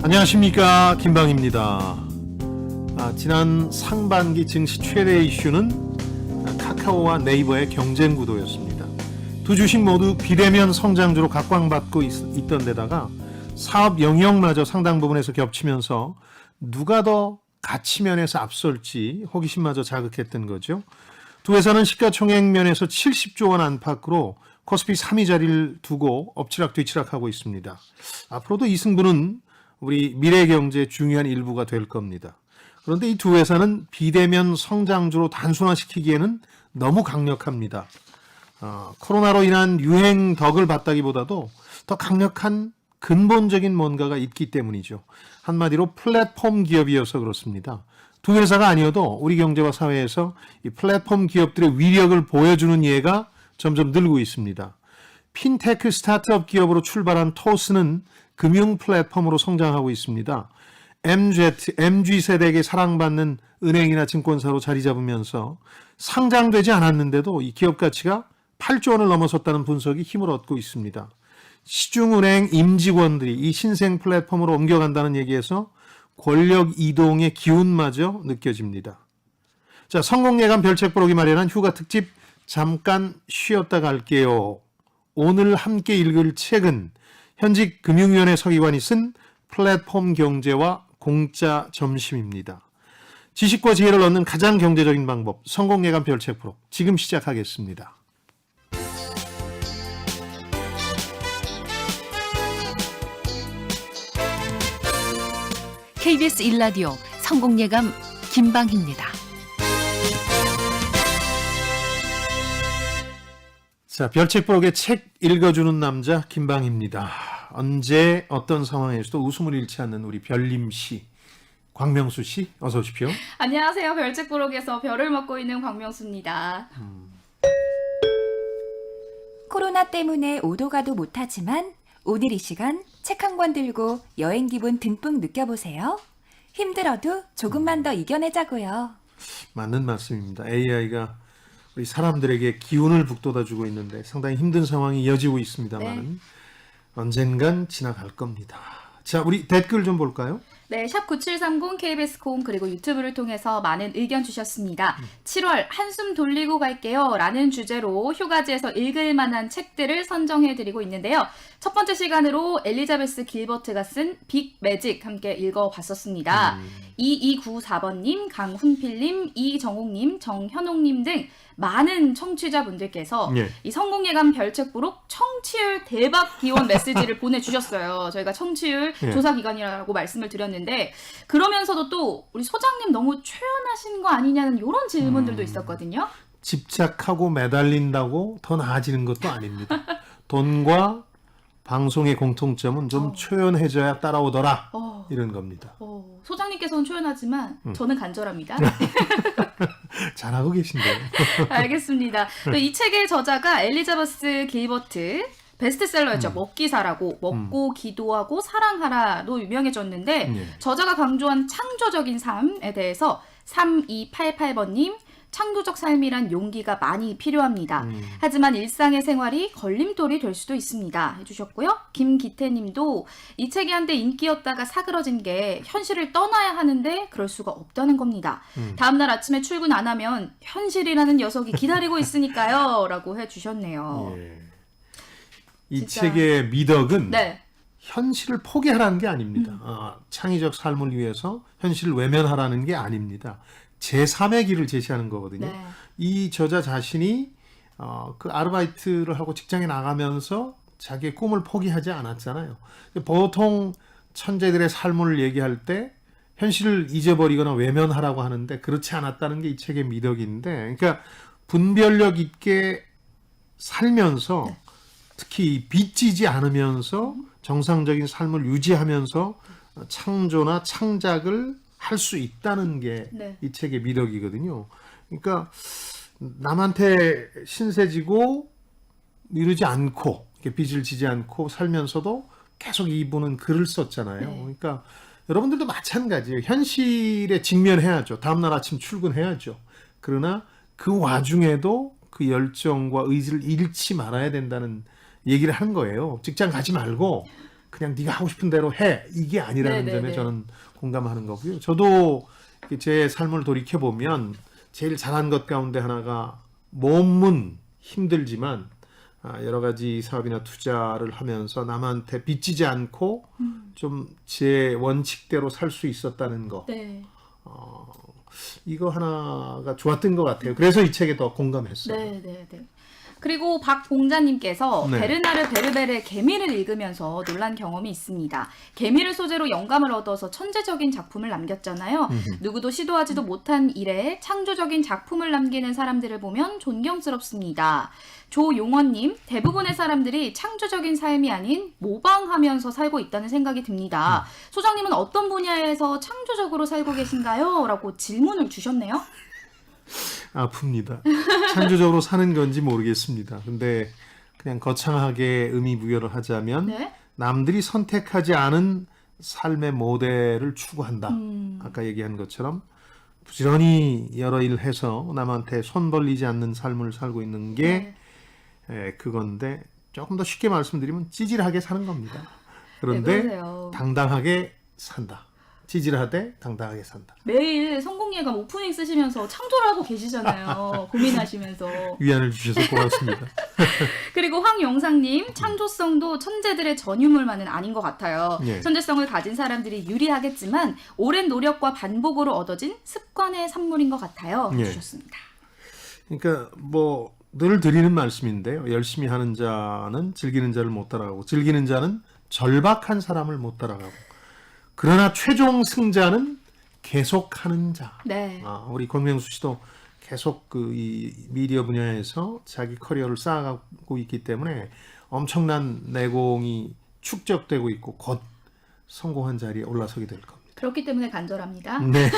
안녕하십니까, 김방입니다. 지난 상반기 증시 최대 이슈는 카카오와 네이버의 경쟁 구도였습니다. 두 주식 모두 비대면 성장주로 각광받고 있던 데다가 사업 영역마저 상당 부분에서 겹치면서 누가 더 가치면에서 앞설지 호기심마저 자극했던 거죠. 두 회사는 시가총액 면에서 70조 원 안팎으로 코스피 3위 자리를 두고 엎치락뒤치락하고 있습니다. 앞으로도 이 승부는 우리 미래경제의 중요한 일부가 될 겁니다. 그런데 이 두 회사는 비대면 성장주로 단순화시키기에는 너무 강력합니다. 코로나로 인한 유행 덕을 봤다기보다도 더 강력한 근본적인 뭔가가 있기 때문이죠. 한마디로 플랫폼 기업이어서 그렇습니다. 두 회사가 아니어도 우리 경제와 사회에서 이 플랫폼 기업들의 위력을 보여주는 예가 점점 늘고 있습니다. 핀테크 스타트업 기업으로 출발한 토스는 금융 플랫폼으로 성장하고 있습니다. MZ세대에게 사랑받는 은행이나 증권사로 자리 잡으면서 상장되지 않았는데도 이 기업 가치가 8조 원을 넘어섰다는 분석이 힘을 얻고 있습니다. 시중은행 임직원들이 이 신생 플랫폼으로 옮겨간다는 얘기에서 권력 이동의 기운마저 느껴집니다. 자, 성공예감 별책 보러기 마련한 휴가 특집 잠깐 쉬었다 갈게요. 오늘 함께 읽을 책은 현직 금융위원회 서기관이 쓴 플랫폼 경제와 공짜 점심입니다. 지식과 지혜를 얻는 가장 경제적인 방법, 성공예감 별책 프로 지금 시작하겠습니다. KBS 1라디오 성공예감 김방희입니다. 자, 별책 프로의 책 읽어주는 남자 김방희입니다. 언제 어떤 상황에서도 웃음을 잃지 않는 우리 별님씨, 광명수씨 어서 오십시오. 안녕하세요. 별책 부록에서 별을 먹고 있는 광명수입니다. 코로나 때문에 오도 가도 못하지만 오늘 이 시간 책 한 권 들고 여행 기분 듬뿍 느껴보세요. 힘들어도 조금만 더 이겨내자고요. 맞는 말씀입니다. AI가 우리 사람들에게 기운을 북돋아주고 있는데 상당히 힘든 상황이 이어지고 있습니다만 언젠간 지나갈 겁니다. 자, 우리 댓글 좀 볼까요? 네, 샵 9730 KBS 콩 그리고 유튜브를 통해서 많은 의견 주셨습니다. 7월 한숨 돌리고 갈게요 라는 주제로 휴가지에서 읽을 만한 책들을 선정해드리고 있는데요. 첫 번째 시간으로 엘리자베스 길버트가 쓴 빅 매직 함께 읽어봤었습니다. 2294번님, 강훈필님, 이정옥님, 정현옥님 등 많은 청취자분들께서 이 성공예감 별책 부록 청취율 대박 기원 메시지를 보내주셨어요. 저희가 청취율 조사 기관이라고 말씀을 드렸는데 그러면서도 또 우리 소장님 너무 초연하신 거 아니냐는 이런 질문들도 있었거든요. 집착하고 매달린다고 더 나아지는 것도 아닙니다. 돈과 방송의 공통점은 좀 초연해져야 따라오더라 이런 겁니다. 소장님께서는 초연하지만 저는 간절합니다. 잘하고 계신데요. 알겠습니다. 이 책의 저자가 엘리자베스 길버트 베스트셀러였죠. 먹기사라고 먹고 기도하고 사랑하라로 유명해졌는데 저자가 강조한 창조적인 삶에 대해서 3288번님 창조적 삶이란 용기가 많이 필요합니다. 하지만 일상의 생활이 걸림돌이 될 수도 있습니다. 해주셨고요. 김기태님도 이 책이 한때 인기였다가 사그러진 게 현실을 떠나야 하는데 그럴 수가 없다는 겁니다. 다음날 아침에 출근 안 하면 현실이라는 녀석이 기다리고 있으니까요. 라고 해주셨네요. 예. 이 책의 미덕은 네. 현실을 포기하라는 게 아닙니다. 창의적 삶을 위해서 현실을 외면하라는 게 아닙니다. 제3의 길을 제시하는 거거든요. 네. 이 저자 자신이 그 아르바이트를 하고 직장에 나가면서 자기의 꿈을 포기하지 않았잖아요. 보통 천재들의 삶을 얘기할 때 현실을 잊어버리거나 외면하라고 하는데 그렇지 않았다는 게 이 책의 미덕인데, 그러니까 분별력 있게 살면서 특히 빚지지 않으면서 정상적인 삶을 유지하면서 창조나 창작을 할 수 있다는 게 이 책의 미덕이거든요. 그러니까 남한테 신세지고 이러지 않고 빚을 지지 않고 살면서도 계속 이분은 글을 썼잖아요. 그러니까 여러분들도 마찬가지예요. 현실에 직면해야죠. 다음날 아침 출근해야죠. 그러나 그 와중에도 그 열정과 의지를 잃지 말아야 된다는 얘기를 한 거예요. 직장 가지 말고 그냥 네가 하고 싶은 대로 해 이게 아니라는 네, 점에 네, 네. 저는 공감하는 거고요. 저도 제 삶을 돌이켜 보면 제일 잘한 것 가운데 하나가 몸은 힘들지만 여러 가지 사업이나 투자를 하면서 남한테 빚지지 않고 좀 제 원칙대로 살 수 있었다는 거. 네. 이거 하나가 좋았던 것 같아요. 그래서 이 책에 더 공감했어요. 네, 네, 네. 그리고 박봉자님께서 네. 베르나르 베르베르의 개미를 읽으면서 놀란 경험이 있습니다. 개미를 소재로 영감을 얻어서 천재적인 작품을 남겼잖아요. 누구도 시도하지도 못한 일에 창조적인 작품을 남기는 사람들을 보면 존경스럽습니다. 조용원님, 대부분의 사람들이 창조적인 삶이 아닌 모방하면서 살고 있다는 생각이 듭니다. 소장님은 어떤 분야에서 창조적으로 살고 계신가요? 라고 질문을 주셨네요. 아픕니다. 창조적으로 사는 건지 모르겠습니다. 근데 그냥 거창하게 의미 부여를 하자면 네. 남들이 선택하지 않은 삶의 모델을 추구한다. 음. 아까 얘기한 것처럼 부지런히 여러 일을 해서 남한테 손 벌리지 않는 삶을 살고 있는 게 그건데 조금 더 쉽게 말씀드리면 찌질하게 사는 겁니다. 그런데 네, 그러세요. 당당하게 산다. 찌질하되 당당하게 산다. 매일 성공예감 오프닝 쓰시면서 창조를 하고 계시잖아요. 고민하시면서. 위안을 주셔서 고맙습니다. 그리고 황영상님, 창조성도 천재들의 전유물만은 아닌 것 같아요. 예. 천재성을 가진 사람들이 유리하겠지만 오랜 노력과 반복으로 얻어진 습관의 산물인 것 같아요. 예. 주셨습니다. 그러니까 뭐 늘 드리는 말씀인데요. 열심히 하는 자는 즐기는 자를 못 따라가고 즐기는 자는 절박한 사람을 못 따라가고 그러나 최종 승자는 계속하는 자. 네. 우리 권명수 씨도 계속 이 미디어 분야에서 자기 커리어를 쌓아가고 있기 때문에 엄청난 내공이 축적되고 있고 곧 성공한 자리에 올라서게 될 겁니다. 그렇기 때문에 간절합니다. 네.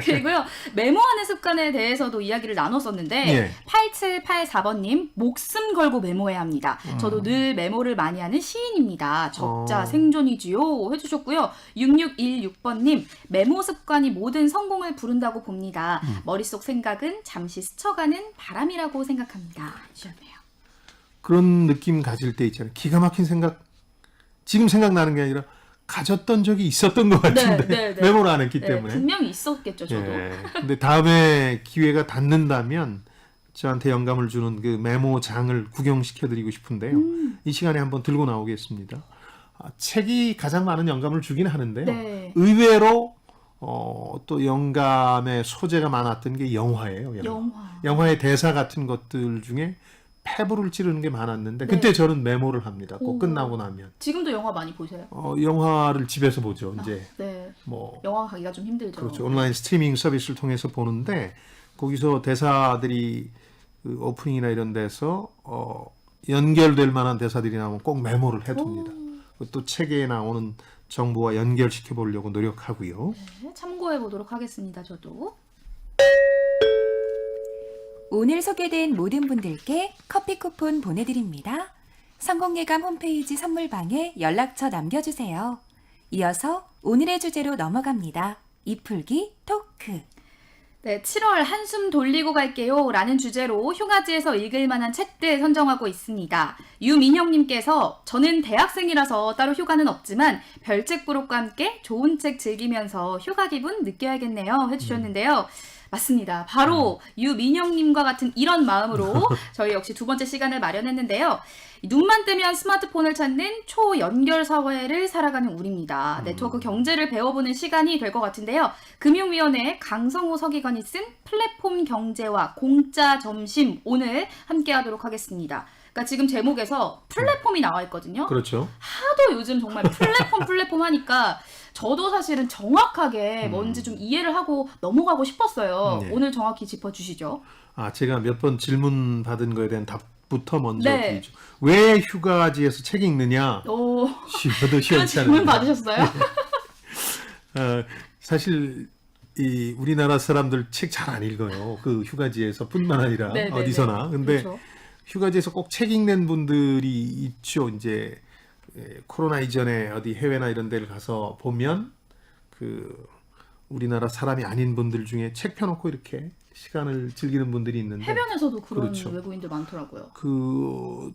그리고요, 메모하는 습관에 대해서도 이야기를 나눴었는데, 예. 8784번님, 목숨 걸고 메모해야 합니다. 저도 늘 메모를 많이 하는 시인입니다. 적자 생존이지요. 해주셨고요. 6616번님, 메모 습관이 모든 성공을 부른다고 봅니다. 머릿속 생각은 잠시 스쳐가는 바람이라고 생각합니다. 해주셨네요. 그런 느낌 가질 때 있잖아요. 기가 막힌 생각, 지금 생각나는 게 아니라 가졌던 적이 있었던 것 같은데 네, 네. 메모를 안 했기 네, 때문에. 분명히 있었겠죠, 저도. 예. 근데 다음에 기회가 닿는다면 저한테 영감을 주는 그 메모장을 구경시켜드리고 싶은데요. 이 시간에 한번 들고 나오겠습니다. 책이 가장 많은 영감을 주긴 하는데요. 네. 의외로 또 영감의 소재가 많았던 게 영화예요. 영화의 대사 같은 것들 중에 패부를 찌르는 게 많았는데 네. 그때 저는 메모를 합니다. 꼭 오. 끝나고 나면. 지금도 영화 많이 보세요? 영화를 집에서 보죠. 이제 네. 뭐 영화 가기가 좀 힘들죠. 그렇죠. 온라인 스트리밍 서비스를 통해서 보는데 거기서 대사들이 그 오프닝이나 이런 데서 연결될 만한 대사들이 나오면 꼭 메모를 해둡니다. 또 책에 나오는 정보와 연결시켜 보려고 노력하고요. 네, 참고해 보도록 하겠습니다. 저도. 오늘 소개된 모든 분들께 커피 쿠폰 보내드립니다. 성공예감 홈페이지 선물방에 연락처 남겨주세요. 이어서 오늘의 주제로 넘어갑니다. 이풀기 토크. 네, 7월 한숨 돌리고 갈게요 라는 주제로 휴가지에서 읽을 만한 책들 선정하고 있습니다. 유민형님께서 저는 대학생이라서 따로 휴가는 없지만 별책 부록과 함께 좋은 책 즐기면서 휴가 기분 느껴야겠네요 해주셨는데요. 맞습니다. 바로 유민형님과 같은 이런 마음으로 저희 역시 두 번째 시간을 마련했는데요. 눈만 뜨면 스마트폰을 찾는 초연결 사회를 살아가는 우리입니다. 네트워크 경제를 배워보는 시간이 될 것 같은데요. 금융위원회 강성호 서기관이 쓴 플랫폼 경제와 공짜 점심 오늘 함께 하도록 하겠습니다. 그러니까 지금 제목에서 플랫폼이 나와 있거든요. 그렇죠. 하도 요즘 정말 플랫폼 하니까 저도 사실은 정확하게 뭔지 좀 이해를 하고 넘어가고 싶었어요. 네. 오늘 정확히 짚어주시죠. 제가 몇 번 질문 받은 거에 대한 답부터 먼저 네. 드리죠. 왜 휴가지에서 책 읽느냐? 오, 쉬어도 그런 쉬었지 질문 않은데. 받으셨어요? 사실 이 우리나라 사람들 책 잘 안 읽어요. 그 휴가지에서뿐만 아니라 네, 네, 어디서나. 네. 근데 그렇죠. 휴가지에서 꼭 책 읽는 분들이 있죠. 이제 코로나 이전에 어디 해외나 이런 데를 가서 보면 그 우리나라 사람이 아닌 분들 중에 책 펴놓고 이렇게 시간을 즐기는 분들이 있는데 해변에서도 그런 그렇죠. 외국인들 많더라고요.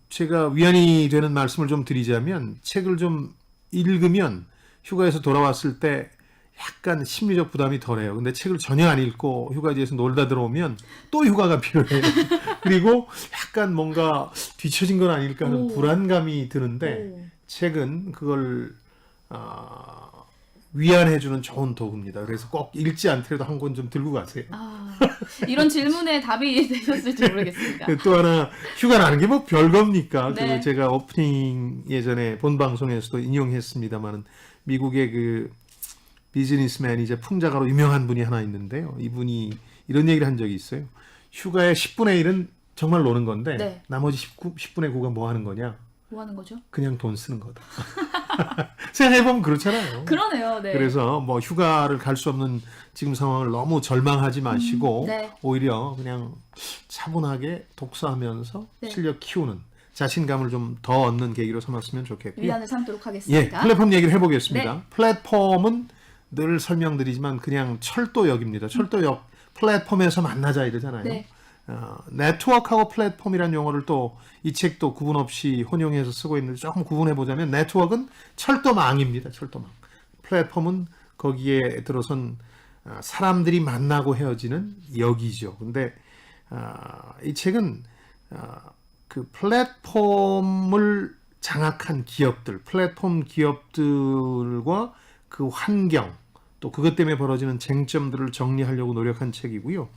제가 위안이 되는 말씀을 좀 드리자면 책을 좀 읽으면 휴가에서 돌아왔을 때 약간 심리적 부담이 덜해요. 근데 책을 전혀 안 읽고 휴가지에서 놀다 들어오면 또 휴가가 필요해요. 그리고 약간 뭔가 뒤처진 건 아닐까 하는 오. 불안감이 드는데 오. 책은 그걸 위안해주는 좋은 도구입니다. 그래서 꼭 읽지 않더라도 한 권 좀 들고 가세요. 이런 질문에 답이 되셨을지 모르겠습니다. 또 하나 휴가라는 게 뭐 별겁니까? 네. 그 제가 오프닝 예전에 본 방송에서도 인용했습니다만은 미국의 그 비즈니스맨이자 풍자가로 유명한 분이 하나 있는데요. 이분이 이런 얘기를 한 적이 있어요. 휴가의 10분의 1은 정말 노는 건데 네. 나머지 10분의 9가 뭐 하는 거냐? 뭐 하는 거죠? 그냥 돈 쓰는 거다. 생각해보면 그렇잖아요. 그러네요. 네. 그래서 뭐 휴가를 갈 수 없는 지금 상황을 너무 절망하지 마시고 네. 오히려 그냥 차분하게 독서하면서 네. 실력 키우는 자신감을 좀 더 얻는 계기로 삼았으면 좋겠고요. 위안을 삼도록 예, 하겠습니다. 플랫폼 얘기를 해보겠습니다. 네. 플랫폼은 늘 설명드리지만 그냥 철도역입니다. 철도역 플랫폼에서 만나자 이러잖아요. 네. 네트워크하고 플랫폼이라는 용어를 또 이 책도 구분 없이 혼용해서 쓰고 있는데 조금 구분해 보자면 네트워크는 철도망입니다. 철도망. 플랫폼은 거기에 들어선 사람들이 만나고 헤어지는 역이죠. 근데 이 책은 그 플랫폼을 장악한 기업들, 플랫폼 기업들과 그 환경, 또 그것 때문에 벌어지는 쟁점들을 정리하려고 노력한 책이고요.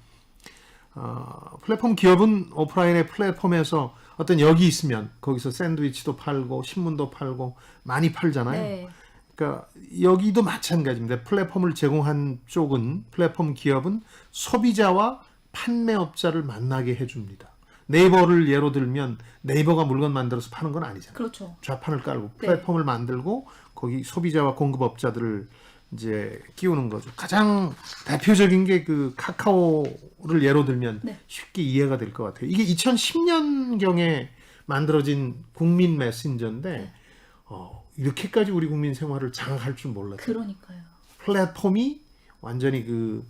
플랫폼 기업은 오프라인의 플랫폼에서 어떤 역이 있으면 거기서 샌드위치도 팔고 신문도 팔고 많이 팔잖아요. 네. 그러니까 여기도 마찬가지입니다. 플랫폼을 제공한 쪽은 플랫폼 기업은 소비자와 판매업자를 만나게 해줍니다. 네이버를 예로 들면 네이버가 물건 만들어서 파는 건 아니잖아요. 그렇죠. 좌판을 깔고 네. 플랫폼을 만들고 거기 소비자와 공급업자들을 이제 끼우는 거죠. 가장 대표적인 게 그 카카오를 예로 들면 네. 쉽게 이해가 될 것 같아요. 이게 2010년경에 만들어진 국민 메신저인데 네. 이렇게까지 우리 국민 생활을 장악할 줄 몰랐어요. 그러니까요. 플랫폼이 완전히 그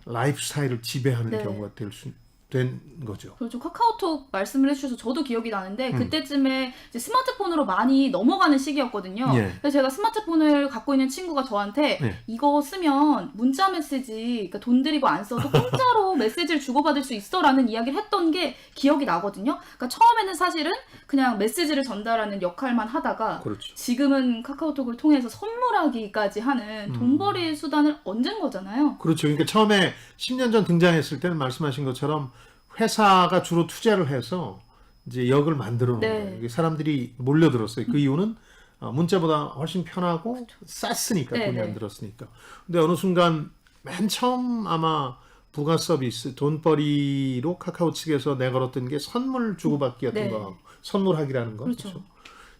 라이프 스타일을 지배하는 네. 경우가 된 거죠. 그렇죠. 카카오톡 말씀을 해주셔서 저도 기억이 나는데 그때쯤에 이제 스마트폰으로 많이 넘어가는 시기였거든요. 예. 그래서 제가 스마트폰을 갖고 있는 친구가 저한테 예. 이거 쓰면 문자 메시지, 그러니까 돈 들이고 안 써도 공짜로 메시지를 주고받을 수 있어라는 이야기를 했던 게 기억이 나거든요. 그러니까 처음에는 사실은 그냥 메시지를 전달하는 역할만 하다가 그렇죠. 지금은 카카오톡을 통해서 선물하기까지 하는 돈벌이 수단을 얹은 거잖아요. 그렇죠. 그러니까 처음에 10년 전 등장했을 때는 말씀하신 것처럼 회사가 주로 투자를 해서 이제 역을 만들어 놓은 네. 거예요. 이게 사람들이 몰려들었어요. 그 이유는 문자보다 훨씬 편하고 쌌으니까 네, 돈이 네. 안 들었으니까. 근데 어느 순간 맨 처음 아마 부가 서비스 돈벌이로 카카오 측에서 내걸었던 게 선물 주고받기였던 네. 거, 선물하기라는 거. 그렇죠. 그렇죠.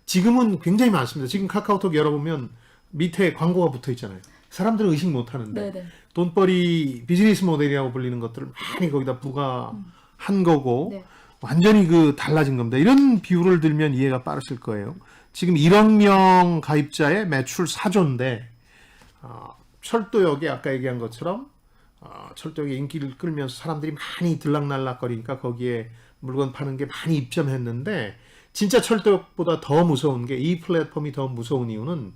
지금은 굉장히 많습니다. 지금 카카오톡 열어보면 밑에 광고가 붙어 있잖아요. 사람들은 의식 못 하는데 네네. 돈벌이 비즈니스 모델이라고 불리는 것들을 많이 거기다 부과한 거고 네. 완전히 그 달라진 겁니다. 이런 비율을 들면 이해가 빠르실 거예요. 지금 1억 명 가입자의 매출 4조인데 철도역에 아까 얘기한 것처럼 철도역에 인기를 끌면서 사람들이 많이 들락날락거리니까 거기에 물건 파는 게 많이 입점했는데 진짜 철도역보다 더 무서운 게 이 플랫폼이 더 무서운 이유는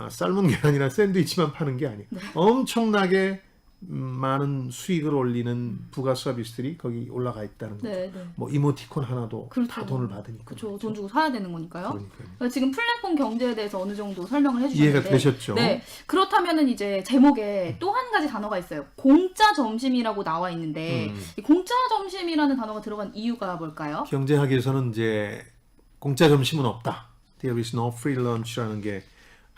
삶은 계란이나 샌드위치만 파는 게 아니에요. 네. 엄청나게 많은 수익을 올리는 부가 서비스들이 거기 올라가 있다는 거죠. 네, 네. 뭐 이모티콘 하나도 그렇죠. 다 돈을 받으니까. 그렇죠. 돈 주고 사야 되는 거니까요. 그러니까요. 그러니까 지금 플랫폼 경제에 대해서 어느 정도 설명을 해주셨는데 이해가 되셨죠? 네. 그렇다면은 이제 제목에 또 한 가지 단어가 있어요. 공짜 점심이라고 나와 있는데 이 공짜 점심이라는 단어가 들어간 이유가 뭘까요? 경제학에서는 이제 공짜 점심은 없다. There is no free lunch라는 게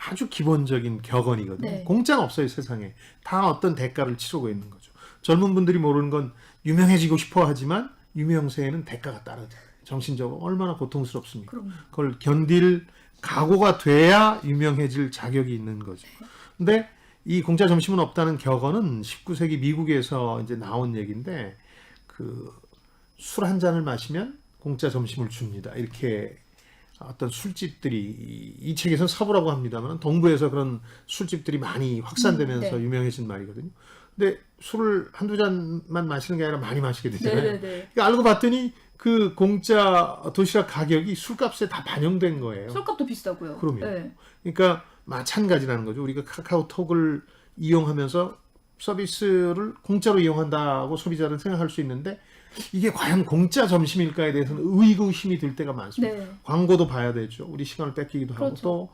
아주 기본적인 격언이거든요. 네. 공짜는 없어요, 세상에. 다 어떤 대가를 치르고 있는 거죠. 젊은 분들이 모르는 건 유명해지고 싶어 하지만 유명세에는 대가가 따르죠. 정신적으로 얼마나 고통스럽습니까? 그럼요. 그걸 견딜 각오가 돼야 유명해질 자격이 있는 거죠. 근데 이 공짜 점심은 없다는 격언은 19세기 미국에서 이제 나온 얘기인데 그 술 한 잔을 마시면 공짜 점심을 줍니다. 이렇게 어떤 술집들이 이 책에서는 서부라고 합니다만 동부에서 그런 술집들이 많이 확산되면서 네. 유명해진 말이거든요. 근데 술을 한두 잔만 마시는 게 아니라 많이 마시게 되잖아요. 네네네. 그러니까 알고 봤더니 그 공짜 도시락 가격이 술값에 다 반영된 거예요. 술값도 비싸고요. 그럼요. 네. 그러니까 마찬가지라는 거죠. 우리가 카카오톡을 이용하면서 서비스를 공짜로 이용한다고 소비자는 생각할 수 있는데 이게 과연 공짜 점심일까에 대해서는 의구심이 들 때가 많습니다. 네. 광고도 봐야 되죠. 우리 시간을 뺏기기도 하고 그렇죠. 또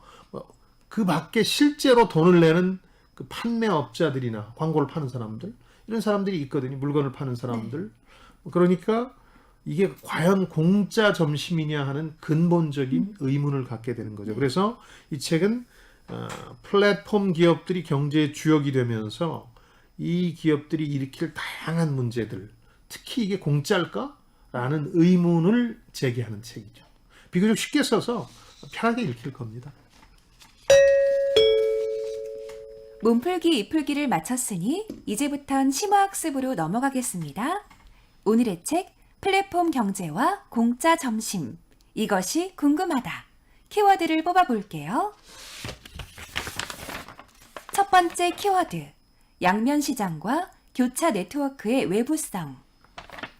그 밖에 실제로 돈을 내는 그 판매업자들이나 광고를 파는 사람들 이런 사람들이 있거든요. 물건을 파는 사람들. 그러니까 이게 과연 공짜 점심이냐 하는 근본적인 의문을 갖게 되는 거죠. 그래서 이 책은 플랫폼 기업들이 경제의 주역이 되면서 이 기업들이 일으킬 다양한 문제들, 특히 이게 공짜일까? 라는 의문을 제기하는 책이죠. 비교적 쉽게 써서 편하게 읽힐 겁니다. 몸풀기, 입풀기를 마쳤으니 이제부턴 심화학습으로 넘어가겠습니다. 오늘의 책 플랫폼 경제와 공짜 점심. 이것이 궁금하다. 키워드를 뽑아볼게요. 첫 번째 키워드. 양면 시장과 교차 네트워크의 외부성.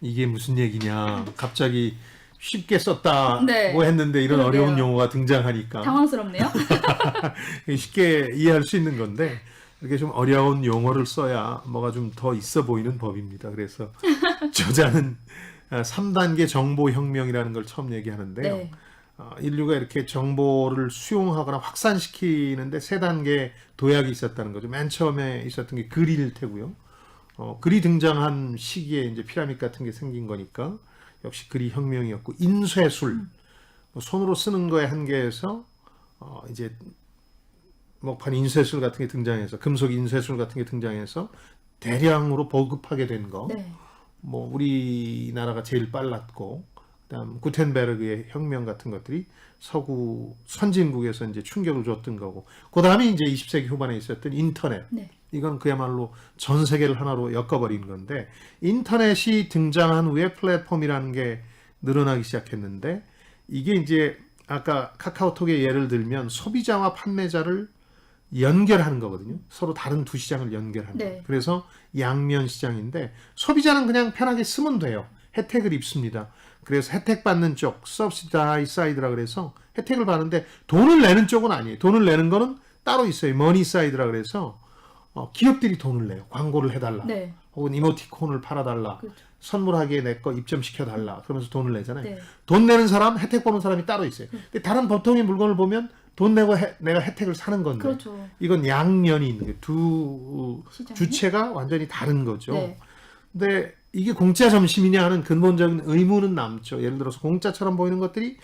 이게 무슨 얘기냐. 갑자기 쉽게 썼다고 네. 했는데 이런 그러게요. 어려운 용어가 등장하니까 당황스럽네요. 쉽게 이해할 수 있는 건데 이렇게 좀 어려운 용어를 써야 뭐가 좀 더 있어 보이는 법입니다. 그래서 저자는 3단계 정보혁명이라는 걸 처음 얘기하는데요. 네. 인류가 이렇게 정보를 수용하거나 확산시키는데 3단계 도약이 있었다는 거죠. 맨 처음에 있었던 게 글일 테고요. 글이 등장한 시기에 이제 피라미드 같은 게 생긴 거니까 역시 글이 혁명이었고 인쇄술 손으로 쓰는 거에 한계에서 이제 목판 인쇄술 같은 게 등장해서 금속 인쇄술 같은 게 등장해서 대량으로 보급하게 된 거. 네. 뭐 우리나라가 제일 빨랐고 그다음 구텐베르그의 혁명 같은 것들이 서구 선진국에서 이제 충격을 줬던 거고 그다음에 이제 20세기 후반에 있었던 인터넷. 네. 이건 그야말로 전 세계를 하나로 엮어버린 건데 인터넷이 등장한 후에 플랫폼이라는 게 늘어나기 시작했는데 이게 이제 아까 카카오톡의 예를 들면 소비자와 판매자를 연결하는 거거든요. 서로 다른 두 시장을 연결하는 네. 거예요. 그래서 양면 시장인데 소비자는 그냥 편하게 쓰면 돼요. 혜택을 입습니다. 그래서 혜택 받는 쪽, subsidy side라 그래서 혜택을 받는데 돈을 내는 쪽은 아니에요. 돈을 내는 거는 따로 있어요. money side라 그래서 기업들이 돈을 내요. 광고를 해달라. 네. 혹은 이모티콘을 팔아달라. 그렇죠. 선물하기에 내 거 입점시켜달라. 그러면서 돈을 내잖아요. 네. 돈 내는 사람, 혜택 보는 사람이 따로 있어요. 근데 다른 보통의 물건을 보면 돈 내고 내가 혜택을 사는 건데 그렇죠. 이건 양면이 있는 거예요. 두 시장이? 주체가 완전히 다른 거죠. 네. 근데 이게 공짜 점심이냐 하는 근본적인 의문은 남죠. 예를 들어서 공짜처럼 보이는 것들이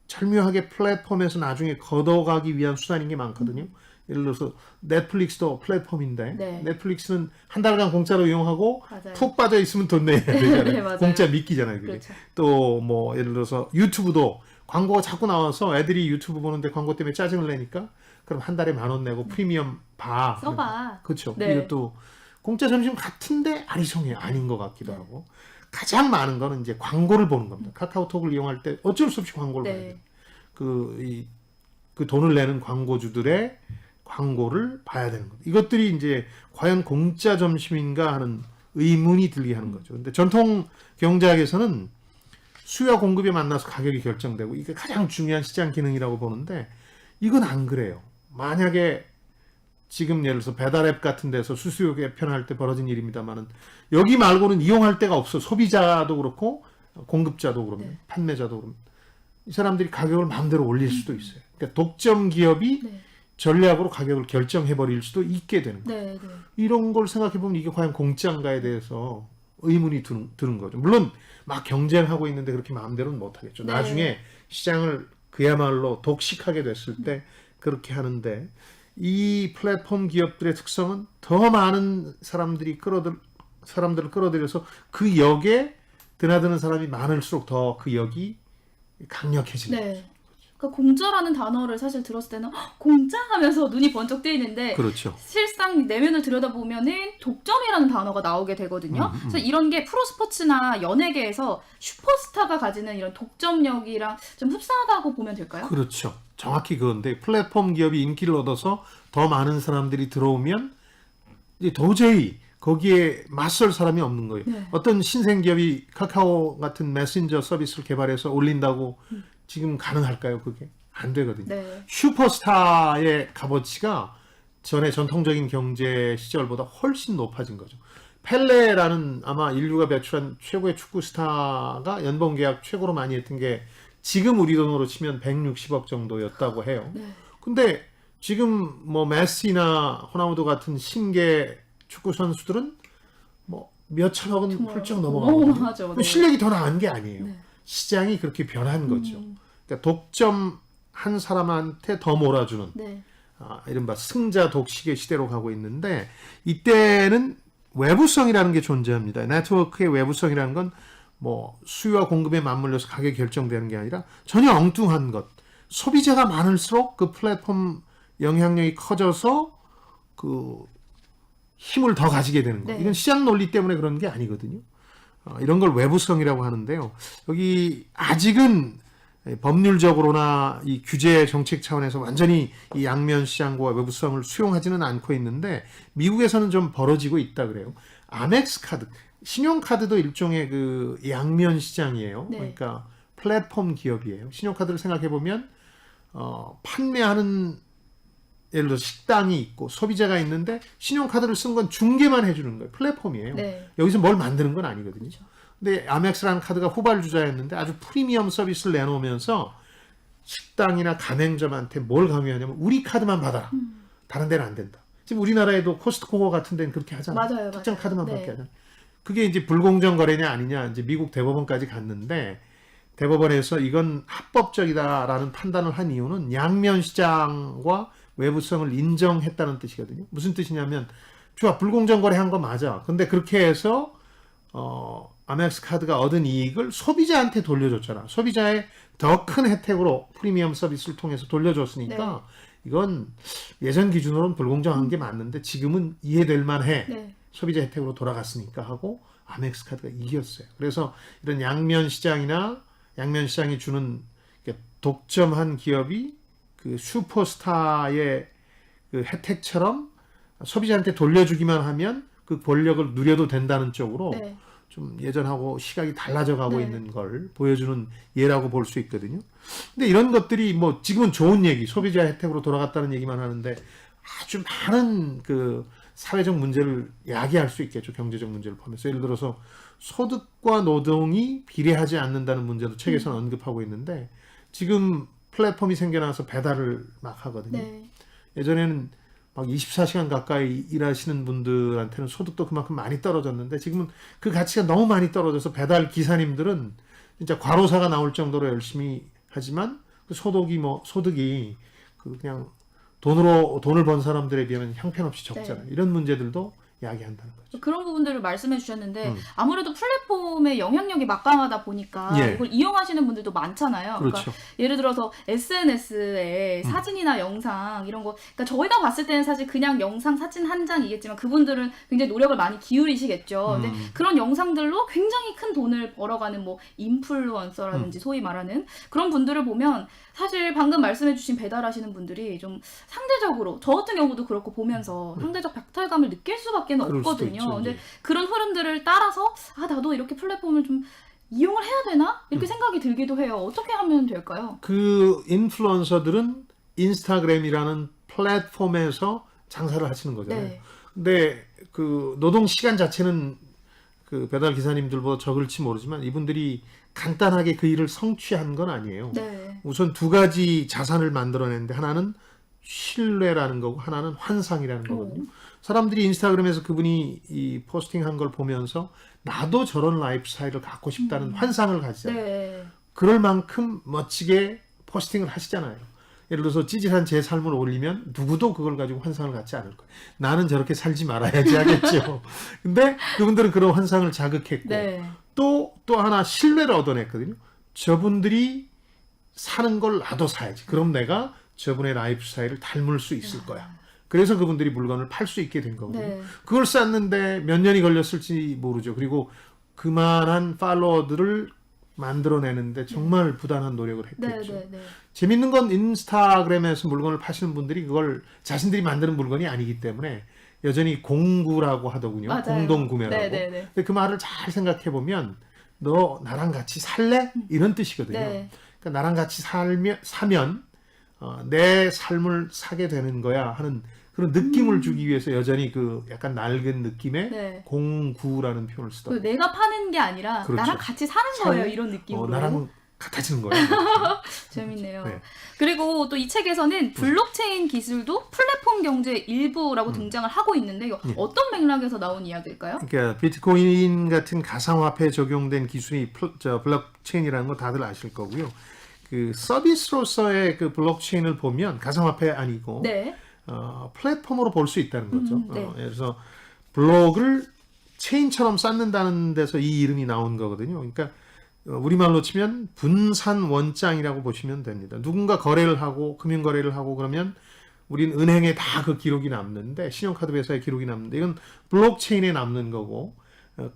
절묘하게 플랫폼에서 나중에 걷어가기 위한 수단인 게 많거든요. 예를 들어서 넷플릭스도 플랫폼인데 네. 넷플릭스는 한 달간 공짜로 이용하고 맞아요. 푹 빠져 있으면 돈 내야 되잖아요. 네, 맞아요. 공짜 미끼잖아요. 그게. 그렇죠. 또 뭐 예를 들어서 유튜브도 광고가 자꾸 나와서 애들이 유튜브 보는데 광고 때문에 짜증을 내니까 그럼 한 달에 10,000원 내고 프리미엄 봐. 써봐. 그렇죠. 네. 이것도 공짜 점심 같은데 아리송해 아닌 것 같기도 네. 하고 가장 많은 거는 이제 광고를 보는 겁니다. 카카오톡을 이용할 때 어쩔 수 없이 광고를 봐야 돼요. 네. 그 돈을 내는 광고주들의 광고를 봐야 되는 거죠. 이것들이 이제 과연 공짜 점심인가 하는 의문이 들게 하는 거죠. 근데 전통 경제학에서는 수요와 공급이 만나서 가격이 결정되고 이게 가장 중요한 시장 기능이라고 보는데 이건 안 그래요. 만약에 지금 예를 들어서 배달앱 같은 데서 수수료 개편할 때 벌어진 일입니다만은 여기 말고는 이용할 데가 없어. 소비자도 그렇고 공급자도 그렇고 네. 판매자도 그렇고 이 사람들이 가격을 마음대로 올릴 수도 있어요. 그러니까 독점 기업이 네. 전략으로 가격을 결정해 버릴 수도 있게 되는 거예요. 네. 네. 이런 걸 생각해 보면 이게 과연 공짜인가에 대해서 의문이 드는 거죠. 물론 막 경쟁하고 있는데 그렇게 마음대로는 못 하겠죠. 네. 나중에 시장을 그야말로 독식하게 됐을 때 그렇게 하는데 이 플랫폼 기업들의 특성은 더 많은 사람들을 끌어들여서 그 역에 드나드는 사람이 많을수록 더 그 역이 강력해지는 거죠. 네. 그러니까 공짜라는 단어를 사실 들었을 때는 "헉, 공짜 하면서 눈이 번쩍 뜨이는데 그렇죠. 실상 내면을 들여다보면은 독점이라는 단어가 나오게 되거든요. 그래서 이런 게 프로스포츠나 연예계에서 슈퍼스타가 가지는 이런 독점력이랑 좀 흡사하다고 보면 될까요? 그렇죠. 정확히 그건데 플랫폼 기업이 인기를 얻어서 더 많은 사람들이 들어오면 이제 도저히 거기에 맞설 사람이 없는 거예요. 네. 어떤 신생 기업이 카카오 같은 메신저 서비스를 개발해서 올린다고 지금 가능할까요? 그게 안 되거든요. 네. 슈퍼스타의 값어치가 전에 전통적인 경제 시절보다 훨씬 높아진 거죠. 펠레라는 아마 인류가 배출한 최고의 축구 스타가 연봉 계약 최고로 많이 했던 게 지금 우리 돈으로 치면 160억 정도였다고 해요. 네. 근데 지금 뭐 메시나 호나우두 같은 신계 축구 선수들은 뭐 몇천억은 정말 훌쩍 넘어가거든요. 어마어마하죠. 네. 실력이 더 나은 게 아니에요. 네. 시장이 그렇게 변한 거죠. 그러니까 독점 한 사람한테 더 몰아주는 네. 이른바 승자 독식의 시대로 가고 있는데 이때는 외부성이라는 게 존재합니다. 네트워크의 외부성이라는 건 뭐 수요와 공급에 맞물려서 가격이 결정되는 게 아니라 전혀 엉뚱한 것. 소비자가 많을수록 그 플랫폼 영향력이 커져서 그 힘을 더 가지게 되는 거. 네. 이건 시장 논리 때문에 그런 게 아니거든요. 이런 걸 외부성이라고 하는데요. 여기 아직은 법률적으로나 이 규제 정책 차원에서 완전히 이 양면 시장과 외부성을 수용하지는 않고 있는데 미국에서는 좀 벌어지고 있다 그래요. 아멕스 카드, 신용카드도 일종의 그 양면 시장이에요. 네. 그러니까 플랫폼 기업이에요. 신용카드를 생각해 보면 판매하는 예를 들어 식당이 있고 소비자가 있는데 신용카드를 쓴 건 중개만 해주는 거예요. 플랫폼이에요. 네. 여기서 뭘 만드는 건 아니거든요. 근데 아멕스라는 카드가 후발주자였는데 아주 프리미엄 서비스를 내놓으면서 식당이나 가맹점한테 뭘 강요하냐면 우리 카드만 받아라. 다른 데는 안 된다. 지금 우리나라에도 코스트코 같은 데는 그렇게 하잖아요. 맞아요. 특정 맞아요. 카드만 네. 받게 하잖아요. 그게 이제 불공정 거래냐 아니냐 이제 미국 대법원까지 갔는데 대법원에서 이건 합법적이다라는 판단을 한 이유는 양면 시장과 외부성을 인정했다는 뜻이거든요. 무슨 뜻이냐면 좋아 불공정 거래한 거 맞아. 근데 그렇게 해서 아멕스 카드가 얻은 이익을 소비자한테 돌려줬잖아. 소비자의 더 큰 혜택으로 프리미엄 서비스를 통해서 돌려줬으니까 이건 예전 기준으로는 불공정한 게 맞는데 지금은 이해될 만해. 네. 소비자 혜택으로 돌아갔으니까 하고 아멕스 카드가 이겼어요. 그래서 이런 양면 시장이나 양면 시장이 주는 독점한 기업이 그 슈퍼스타의 그 혜택처럼 소비자한테 돌려주기만 하면 그 권력을 누려도 된다는 쪽으로 네. 좀 예전하고 시각이 달라져 가고 네. 있는 걸 보여주는 예라고 볼 수 있거든요. 근데 이런 것들이 뭐 지금은 좋은 얘기, 소비자 혜택으로 돌아갔다는 얘기만 하는데 아주 많은 그 사회적 문제를 야기할 수 있겠죠. 경제적 문제를 포함해서. 예를 들어서 소득과 노동이 비례하지 않는다는 문제도 책에서는 언급하고 있는데 지금 플랫폼이 생겨나서 배달을 막 하거든요. 네. 예전에는 막 24시간 가까이 일하시는 분들한테는 소득도 그만큼 많이 떨어졌는데 지금은 그 가치가 너무 많이 떨어져서 배달 기사님들은 진짜 과로사가 나올 정도로 열심히 하지만 그 소득이 그냥 돈을 번 사람들에 비하면 형편없이 적잖아요. 이런 문제들도 야기한다는 거죠. 그런 부분들을 말씀해 주셨는데 아무래도 플랫폼의 영향력이 막강하다 보니까 예. 이걸 이용하시는 분들도 많잖아요. 그렇죠. 그러니까 예를 들어서 SNS에 사진이나 영상 이런 거, 그러니까 저희가 봤을 때는 사실 그냥 영상 사진 한 장이겠지만 그분들은 굉장히 노력을 많이 기울이시겠죠. 근데 그런 영상들로 굉장히 큰 돈을 벌어가는 뭐 인플루언서라든지 소위 말하는 그런 분들을 보면 사실 방금 말씀해주신 배달하시는 분들이 좀 상대적으로 저 같은 경우도 그렇고 보면서 상대적 박탈감을 느낄 수밖에 그럴 수도 없거든요. 있죠, 근데 이제. 그런 흐름들을 따라서 나도 이렇게 플랫폼을 좀 이용을 해야 되나? 이렇게 생각이 들기도 해요. 어떻게 하면 될까요? 그 인플루언서들은 인스타그램이라는 플랫폼에서 장사를 하시는 거잖아요. 네. 근데 그 노동 시간 자체는 그 배달 기사님들보다 적을지 모르지만 이분들이 간단하게 그 일을 성취한 건 아니에요. 네. 우선 두 가지 자산을 만들어냈는데 하나는 신뢰라는 거고 하나는 환상이라는 거거든요. 사람들이 인스타그램에서 그분이 이 포스팅한 걸 보면서 나도 저런 라이프 스타일을 갖고 싶다는 환상을 가지잖아요. 네. 그럴 만큼 멋지게 포스팅을 하시잖아요. 예를 들어서 찌질한 제 삶을 올리면 누구도 그걸 가지고 환상을 갖지 않을 거예요. 나는 저렇게 살지 말아야지 하겠죠. 근데 그분들은 그런 환상을 자극했고 네. 또 하나 신뢰를 얻어냈거든요. 저분들이 사는 걸 나도 사야지. 그럼 내가 저분의 라이프 스타일을 닮을 수 있을 거야. 그래서 그분들이 물건을 팔 수 있게 된 거거든요. 네. 그걸 쌓는데 몇 년이 걸렸을지 모르죠. 그리고 그만한 팔로워들을 만들어내는데 정말 부단한 노력을 했겠죠. 네. 재밌는 건 인스타그램에서 물건을 파시는 분들이 그걸 자신들이 만드는 물건이 아니기 때문에 여전히 공구라고 하더군요. 맞아요. 공동구매라고. 네. 근데 그 말을 잘 생각해 보면 너 나랑 같이 살래? 이런 뜻이거든요. 네. 그러니까 나랑 같이 사면 내 삶을 사게 되는 거야 하는 그런 느낌을 주기 위해서 여전히 그 약간 낡은 느낌의 네. 공구라는 표현을 쓰더라고요. 내가 파는 게 아니라 그렇죠. 나랑 같이 사는 거예요. 이런 느낌으로. 나랑 같아지는 거야. 재밌네요. 네. 그리고 또 이 책에서는 블록체인 기술도 플랫폼 경제의 일부라고 등장을 하고 있는데 이거 어떤 맥락에서 나온 이야기일까요? 그러니까 비트코인 같은 가상화폐에 적용된 기술이 블록체인이라는 거 다들 아실 거고요. 그 서비스로서의 그 블록체인을 보면 가상화폐 아니고 네. 플랫폼으로 볼 수 있다는 거죠. 네. 그래서 블록을 체인처럼 쌓는다는 데서 이 이름이 나온 거거든요. 그러니까 우리말로 치면 분산 원장이라고 보시면 됩니다. 누군가 거래를 하고 금융 거래를 하고 그러면 우린 은행에 다 그 기록이 남는데 신용카드 회사에 기록이 남는데 이건 블록체인에 남는 거고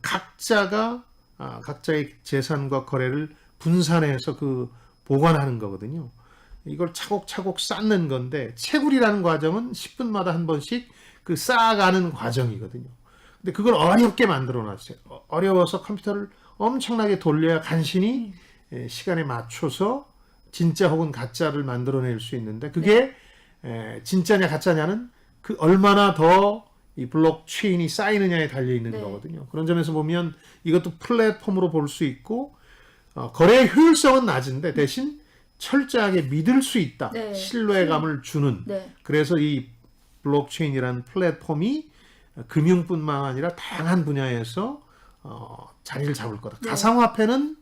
각자가 각자의 재산과 거래를 분산해서 그 보관하는 거거든요. 이걸 차곡차곡 쌓는 건데 채굴이라는 과정은 10분마다 한 번씩 그 쌓아가는 과정이거든요. 근데 그걸 어렵게 만들어 놨어요. 어려워서 컴퓨터를 엄청나게 돌려야 간신히 시간에 맞춰서 진짜 혹은 가짜를 만들어낼 수 있는데 그게 진짜냐 가짜냐는 그 얼마나 더 이 블록체인이 쌓이느냐에 달려 있는 네. 거거든요. 그런 점에서 보면 이것도 플랫폼으로 볼 수 있고 거래의 효율성은 낮은데 대신 철저하게 믿을 수 있다. 네. 신뢰감을 주는. 네. 그래서 이 블록체인이라는 플랫폼이 금융뿐만 아니라 다양한 분야에서 자리를 잡을 거다. 네. 가상화폐는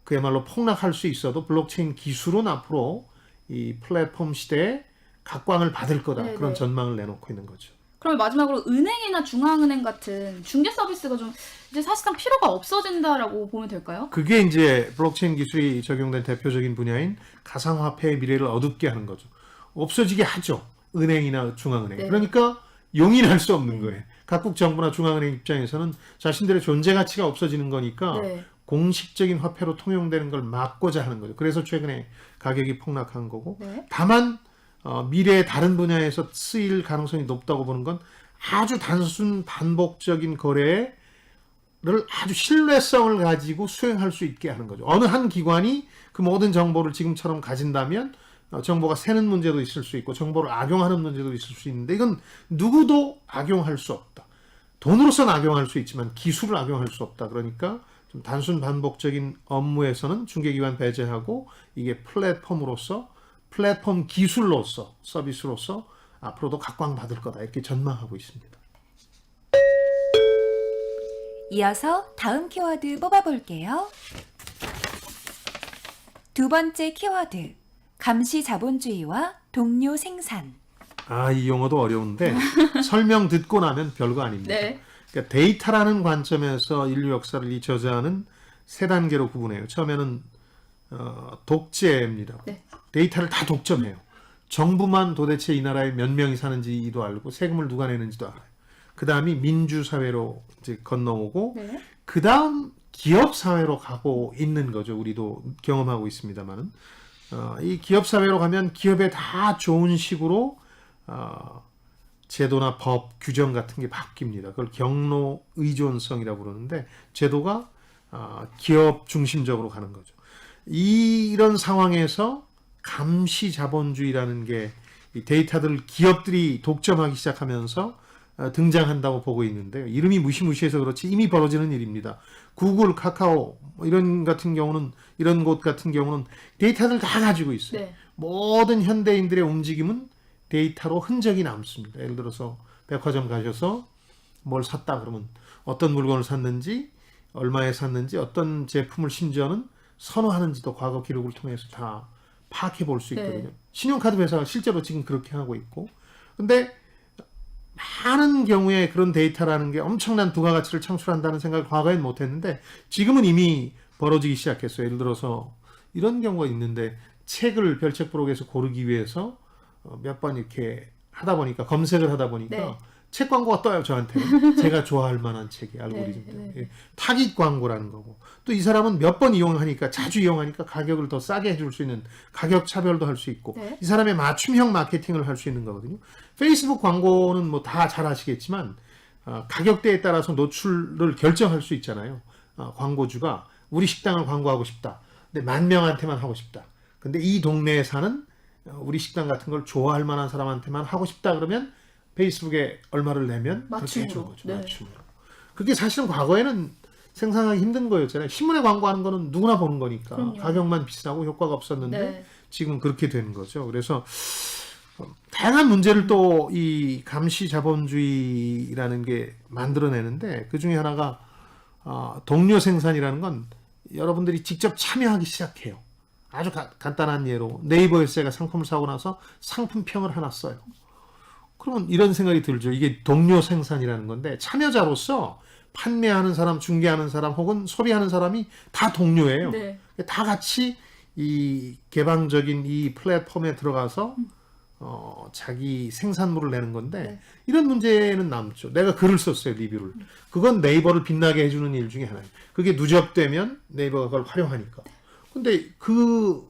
그야말로 폭락할 수 있어도 블록체인 기술은 앞으로 이 플랫폼 시대에 각광을 받을 거다. 네, 그런 네. 전망을 내놓고 있는 거죠. 그럼 마지막으로 은행이나 중앙은행 같은 중개 서비스가 좀 이제 사실상 필요가 없어진다라고 보면 될까요? 그게 이제 블록체인 기술이 적용된 대표적인 분야인 가상화폐의 미래를 어둡게 하는 거죠. 없어지게 하죠. 은행이나 중앙은행. 네. 그러니까 용인할 수 없는 거예요. 각국 정부나 중앙은행 입장에서는 자신들의 존재 가치가 없어지는 거니까 네. 공식적인 화폐로 통용되는 걸 막고자 하는 거죠. 그래서 최근에 가격이 폭락한 거고 네. 다만 미래의 다른 분야에서 쓰일 가능성이 높다고 보는 건 아주 단순 반복적인 거래를 아주 신뢰성을 가지고 수행할 수 있게 하는 거죠. 어느 한 기관이 그 모든 정보를 지금처럼 가진다면 정보가 새는 문제도 있을 수 있고 정보를 악용하는 문제도 있을 수 있는데 이건 누구도 악용할 수 없다. 돈으로서는 악용할 수 있지만 기술을 악용할 수 없다. 그러니까 좀 단순 반복적인 업무에서는 중개기관 배제하고 이게 플랫폼으로서 플랫폼 기술로서 서비스로서 앞으로도 각광받을 거다 이렇게 전망하고 있습니다. 이어서 다음 키워드 뽑아볼게요. 두 번째 키워드, 감시 자본주의와 동료 생산. 이 용어도 어려운데 설명 듣고 나면 별거 아닙니다. 네. 그러니까 데이터라는 관점에서 인류 역사를 이 저자는 세 단계로 구분해요. 처음에는 독재입니다. 네. 데이터를 다 독점해요. 정부만 도대체 이 나라에 몇 명이 사는지도 알고 세금을 누가 내는지도 알아요. 그 다음이 민주사회로 이제 건너오고 네. 그 다음 기업사회로 가고 있는 거죠. 우리도 경험하고 있습니다만은 이 기업사회로 가면 기업에 다 좋은 식으로 제도나 법, 규정 같은 게 바뀝니다. 그걸 경로 의존성이라고 그러는데 제도가 기업 중심적으로 가는 거죠. 이런 상황에서 감시 자본주의라는 게 이 데이터들을 기업들이 독점하기 시작하면서 등장한다고 보고 있는데요. 이름이 무시무시해서 그렇지 이미 벌어지는 일입니다. 구글, 카카오 이런 같은 경우는 이런 곳 같은 경우는 데이터를 다 가지고 있어요. 네. 모든 현대인들의 움직임은 데이터로 흔적이 남습니다. 예를 들어서 백화점 가셔서 뭘 샀다 그러면 어떤 물건을 샀는지 얼마에 샀는지 어떤 제품을 심지어는 선호하는지도 과거 기록을 통해서 다 파악해 볼 수 있거든요. 네. 신용카드 회사가 실제로 지금 그렇게 하고 있고 근데 많은 경우에 그런 데이터라는 게 엄청난 부가가치를 창출한다는 생각을 과거엔 못했는데 지금은 이미 벌어지기 시작했어요. 예를 들어서 이런 경우가 있는데 책을 별책 부록에서 고르기 위해서 몇 번 이렇게 하다 보니까 검색을 하다 보니까 네. 책 광고가 떠요 저한테. 제가 좋아할 만한 책이 알고리즘 네, 때문에. 네. 타깃 광고라는 거고 또 이 사람은 몇 번 이용하니까 자주 이용하니까 가격을 더 싸게 해줄 수 있는 가격 차별도 할 수 있고 네. 이 사람의 맞춤형 마케팅을 할 수 있는 거거든요. 페이스북 광고는 뭐 다 잘 아시겠지만 가격대에 따라서 노출을 결정할 수 있잖아요. 광고주가 우리 식당을 광고하고 싶다. 근데 10,000명한테만 하고 싶다. 근데 이 동네에 사는 우리 식당 같은 걸 좋아할 만한 사람한테만 하고 싶다 그러면 페이스북에 얼마를 내면 그렇게 해주는 맞춤으로. 거죠. 네. 맞춤으로. 그게 사실은 과거에는 생산하기 힘든 거였잖아요. 신문에 광고하는 거는 누구나 보는 거니까 그럼요. 가격만 비싸고 효과가 없었는데 네. 지금은 그렇게 되는 거죠. 그래서 다양한 문제를 또 이 감시 자본주의라는 게 만들어내는데 그 중에 하나가 동료 생산이라는 건 여러분들이 직접 참여하기 시작해요. 아주 간단한 예로 네이버에서 제가 상품을 사고 나서 상품평을 하나 써요. 그러면 이런 생각이 들죠. 이게 동료 생산이라는 건데 참여자로서 판매하는 사람, 중개하는 사람 혹은 소비하는 사람이 다 동료예요. 네. 다 같이 이 개방적인 이 플랫폼에 들어가서 자기 생산물을 내는 건데 네. 이런 문제는 남죠. 내가 글을 썼어요, 리뷰를. 그건 네이버를 빛나게 해주는 일 중에 하나예요. 그게 누적되면 네이버가 그걸 활용하니까. 근데 그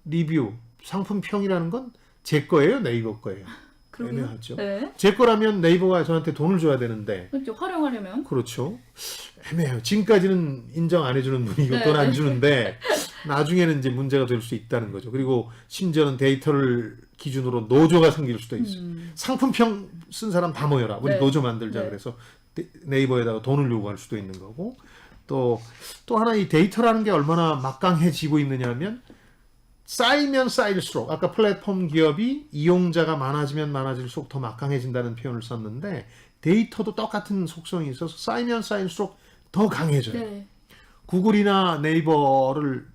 리뷰, 상품평이라는 건 제 거예요, 네이버 거예요. 그러게요. 애매하죠. 네. 제 거라면 네이버가 저한테 돈을 줘야 되는데 이렇게 활용하려면 그렇죠. 애매해요. 지금까지는 인정 안 해주는 분이고 네. 돈 안 주는데 나중에는 이제 문제가 될 수 있다는 거죠. 그리고 심지어는 데이터를 기준으로 노조가 생길 수도 있어요. 상품평 쓴 사람 다 모여라. 우리 네. 노조 만들자. 네. 그래서 네이버에다가 돈을 요구할 수도 있는 거고 또 하나 이 데이터라는 게 얼마나 막강해지고 있느냐 하면 쌓이면 쌓일수록 아까 플랫폼 기업이 이용자가 많아지면 많아질수록 더 막강해진다는 표현을 썼는데 데이터도 똑같은 속성이 있어서 쌓이면 쌓일수록 더 강해져요. 네. 구글이나 네이버를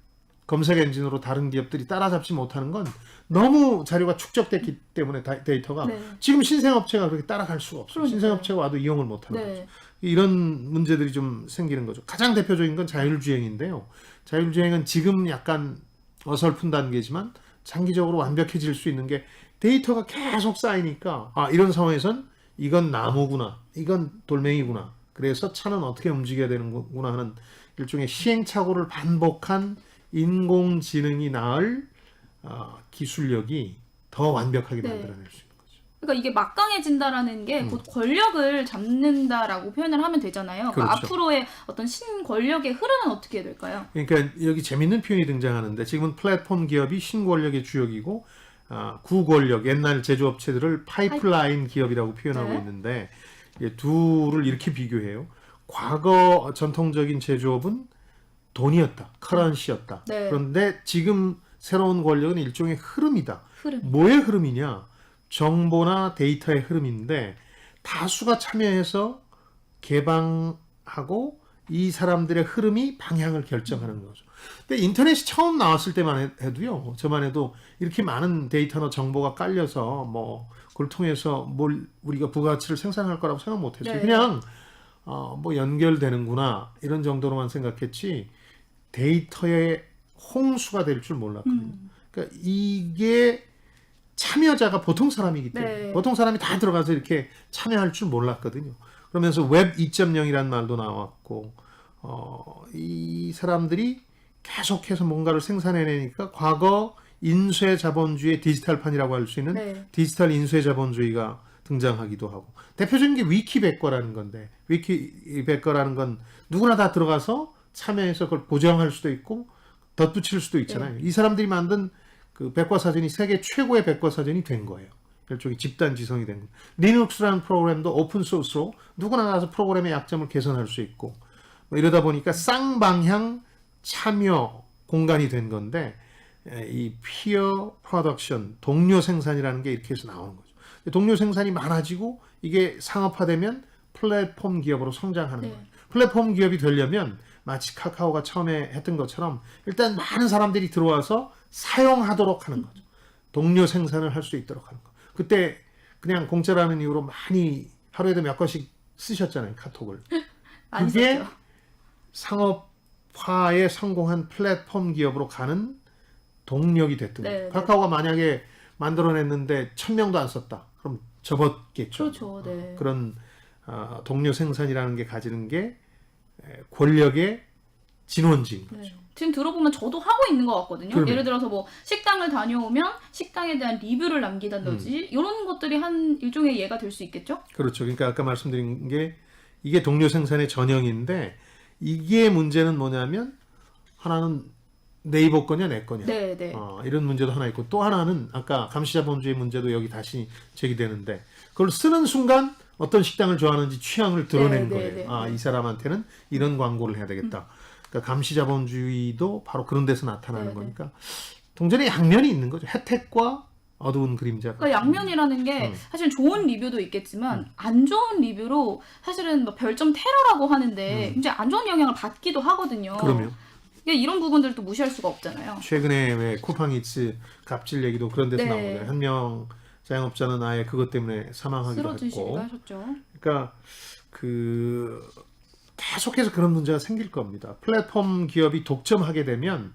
검색 엔진으로 다른 기업들이 따라잡지 못하는 건 너무 자료가 축적됐기 때문에 데이터가 네. 지금 신생업체가 그렇게 따라갈 수가 없어요. 그러니까요. 신생업체가 와도 이용을 못하는 거죠. 네. 이런 문제들이 좀 생기는 거죠. 가장 대표적인 건 자율주행인데요. 자율주행은 지금 약간 어설픈 단계지만 장기적으로 완벽해질 수 있는 게 데이터가 계속 쌓이니까 이런 상황에선 이건 나무구나, 이건 돌멩이구나. 그래서 차는 어떻게 움직여야 되는구나 하는 일종의 시행착오를 반복한 인공지능이 낳을 기술력이 더 완벽하게 네. 만들어낼 수 있는 거죠. 그러니까 이게 막강해진다라는 게 곧 권력을 잡는다라고 표현을 하면 되잖아요. 그러니까 그렇죠. 앞으로의 어떤 신권력의 흐름은 어떻게 될까요? 그러니까 여기 재밌는 표현이 등장하는데 지금은 플랫폼 기업이 신권력의 주역이고 구권력, 옛날 제조업체들을 파이프라인 기업이라고 표현하고 네. 있는데 둘을 이렇게 비교해요. 과거 전통적인 제조업은 돈이었다, 커런시였다. 네. 그런데 지금 새로운 권력은 일종의 흐름이다. 흐름. 뭐의 흐름이냐? 정보나 데이터의 흐름인데 다수가 참여해서 개방하고 이 사람들의 흐름이 방향을 결정하는 거죠. 근데 인터넷이 처음 나왔을 때만 해도요. 저만 해도 이렇게 많은 데이터나 정보가 깔려서 뭐 그걸 통해서 뭘 우리가 부가가치를 생산할 거라고 생각 못 했어요. 네. 그냥 뭐 연결되는구나 이런 정도로만 생각했지 데이터의 홍수가 될 줄 몰랐거든요. 그러니까 이게 참여자가 보통 사람이기 때문에 네. 보통 사람이 다 들어가서 이렇게 참여할 줄 몰랐거든요. 그러면서 웹 2.0이라는 말도 나왔고 이 사람들이 계속해서 뭔가를 생산해내니까 과거 인쇄 자본주의의 디지털판이라고 할 수 있는 네. 디지털 인쇄 자본주의가 등장하기도 하고 대표적인 게 위키백과라는 건데 위키백과라는 건 누구나 다 들어가서 참여해서 그걸 보정할 수도 있고 덧붙일 수도 있잖아요. 이 사람들이 만든 그 백과사전이 세계 최고의 백과사전이 된 거예요. 일종의 집단 지성이 된 거예요. 리눅스라는 프로그램도 오픈소스로 누구나 가서 프로그램의 약점을 개선할 수 있고 뭐 이러다 보니까 쌍방향 참여 공간이 된 건데 이 피어 프로덕션, 동료 생산이라는 게 이렇게 해서 나오는 거죠. 동료 생산이 많아지고 이게 상업화되면 플랫폼 기업으로 성장하는 네. 거예요. 플랫폼 기업이 되려면 마치 카카오가 처음에 했던 것처럼 일단 많은 사람들이 들어와서 사용하도록 하는 거죠. 동료 생산을 할 수 있도록 하는 거. 그때 그냥 공짜라는 이유로 많이 하루에도 몇 건씩 쓰셨잖아요, 카톡을. 많이 그게 썼죠. 상업화에 성공한 플랫폼 기업으로 가는 동력이 됐던 네, 거예요. 네. 카카오가 만약에 만들어냈는데 1000명도 안 썼다. 그럼 접었겠죠. 그렇죠. 네. 그런 동료 생산이라는 게 가지는 게 권력의 진원지인 거죠. 네. 지금 들어보면 저도 하고 있는 것 같거든요. 그러면. 예를 들어서 뭐 식당을 다녀오면 식당에 대한 리뷰를 남기다든지 이런 것들이 한 일종의 예가 될 수 있겠죠? 그렇죠. 그러니까 아까 말씀드린 게 이게 동료 생산의 전형인데 이게 문제는 뭐냐면 하나는 네이버 거냐 내 거냐. 네, 네. 이런 문제도 하나 있고 또 하나는 아까 감시자본주의 문제도 여기 다시 제기되는데 그걸 쓰는 순간 어떤 식당을 좋아하는지 취향을 드러낸 네, 거예요. 네, 네. 이 사람한테는 이런 광고를 해야 되겠다. 그러니까 감시자본주의도 바로 그런 데서 나타나는 네, 거니까 동전의 양면이 있는 거죠. 혜택과 어두운 그림자. 그러니까 양면이라는 게 사실 좋은 리뷰도 있겠지만 안 좋은 리뷰로 사실은 뭐 별점 테러라고 하는데 굉장히 안 좋은 영향을 받기도 하거든요. 그럼요. 그러니까 이런 부분들도 무시할 수가 없잖아요. 최근에 왜 쿠팡이츠 갑질 얘기도 그런 데서 네. 나온 거예요. 한 명 자영업자는 아예 그것 때문에 사망하기도 쓰러지시기도 했고. 하셨죠. 그러니까 그 계속해서 그런 문제가 생길 겁니다. 플랫폼 기업이 독점하게 되면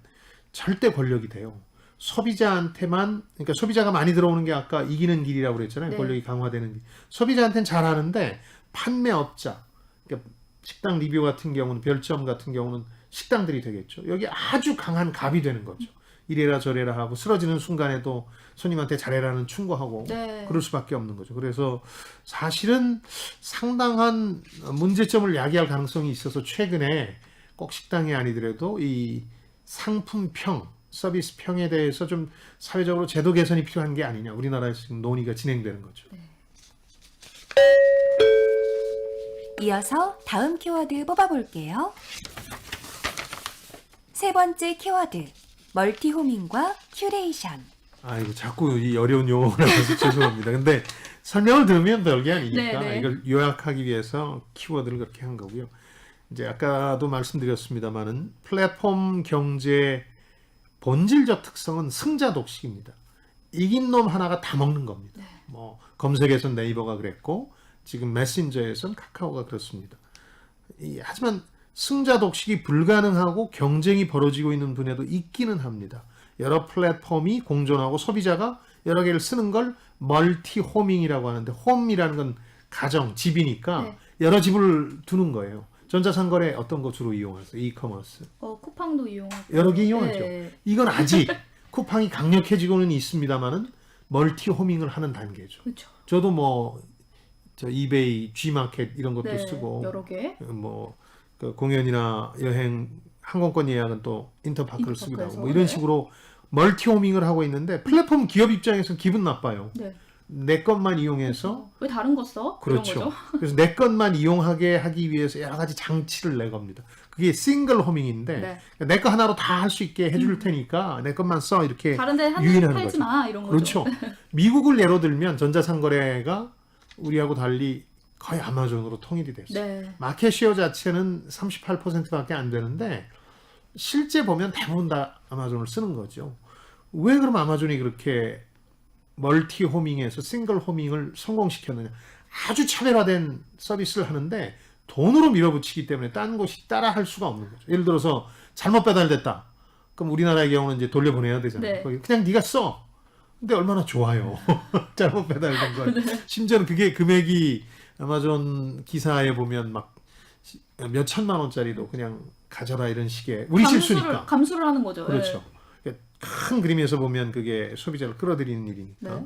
절대 권력이 돼요. 소비자한테만, 그러니까 소비자가 많이 들어오는 게 아까 이기는 길이라고 그랬잖아요. 네. 권력이 강화되는 길. 소비자한테는 잘하는데 판매업자, 그러니까 식당 리뷰 같은 경우는 별점 같은 경우는 식당들이 되겠죠. 여기 아주 강한 갑이 되는 거죠. 이래라 저래라 하고 쓰러지는 순간에도 손님한테 잘해라는 충고하고 네. 그럴 수밖에 없는 거죠. 그래서 사실은 상당한 문제점을 야기할 가능성이 있어서 최근에 꼭 식당이 아니더라도 이 상품평, 서비스평에 대해서 좀 사회적으로 제도 개선이 필요한 게 아니냐. 우리나라에서 지금 논의가 진행되는 거죠. 이어서 다음 키워드 뽑아볼게요. 세 번째 키워드, 멀티호밍과 큐레이션. 아이고 자꾸 이 어려운 용어를 해서 죄송합니다. 근데 설명을 들으면 별게 아니니까 네, 네. 이걸 요약하기 위해서 키워드를 그렇게 한 거고요. 이제 아까도 말씀드렸습니다만은 플랫폼 경제의 본질적 특성은 승자 독식입니다. 이긴 놈 하나가 다 먹는 겁니다. 뭐 검색에선 네이버가 그랬고 지금 메신저에선 카카오가 그렇습니다. 하지만 승자 독식이 불가능하고 경쟁이 벌어지고 있는 분야도 있기는 합니다. 여러 플랫폼이 공존하고 소비자가 여러 개를 쓰는 걸 멀티 호밍이라고 하는데 홈이라는 건 가정, 집이니까 네. 여러 집을 두는 거예요. 전자상거래 어떤 거 주로 이용하세요? 이커머스. 쿠팡도 이용하고 여러 개 이용하죠. 네. 이건 아직 쿠팡이 강력해지고는 있습니다만은 멀티 호밍을 하는 단계죠. 그렇죠. 저도 뭐 저 이베이, G마켓 이런 것도 네, 쓰고 여러 개. 뭐 그 공연이나 여행 항공권 예약은 또 인터파크를 쓰기도 하고 뭐 인터파크에서, 이런 네. 식으로 멀티 호밍을 하고 있는데 플랫폼 기업 입장에서는 기분 나빠요. 네. 내 것만 이용해서 왜 다른 거 써? 그렇죠. 그런 거죠. 그래서 내 것만 이용하게 하기 위해서 여러 가지 장치를 내겁니다. 그게 싱글 호밍인데 네. 내 거 하나로 다 할 수 있게 해줄 테니까 내 것만 써 이렇게 다른데 한 유인하는 팔지 거죠. 마 이런 거죠. 그렇죠. 미국을 예로 들면 전자상거래가 우리하고 달리 거의 아마존으로 통일이 됐어요. 네. 마켓시어 자체는 38%밖에 안 되는데 실제 보면 대부분 다 아마존을 쓰는 거죠. 왜 그럼 아마존이 그렇게 멀티 호밍에서 싱글 호밍을 성공시켰느냐. 아주 차별화된 서비스를 하는데 돈으로 밀어붙이기 때문에 딴 곳이 따라 할 수가 없는 거죠. 예를 들어서 잘못 배달됐다. 그럼 우리나라의 경우는 이제 돌려보내야 되잖아요. 네. 거기 그냥 네가 써. 근데 얼마나 좋아요. 잘못 배달된 걸. 네. 심지어는 그게 금액이 아마존 기사에 보면 막 몇 천만 원짜리도 그냥 가져라 이런 식의 우리 실수니까. 감수를 하는 거죠. 그렇죠. 큰 그림에서 보면 그게 소비자를 끌어들이는 일이니까. 네.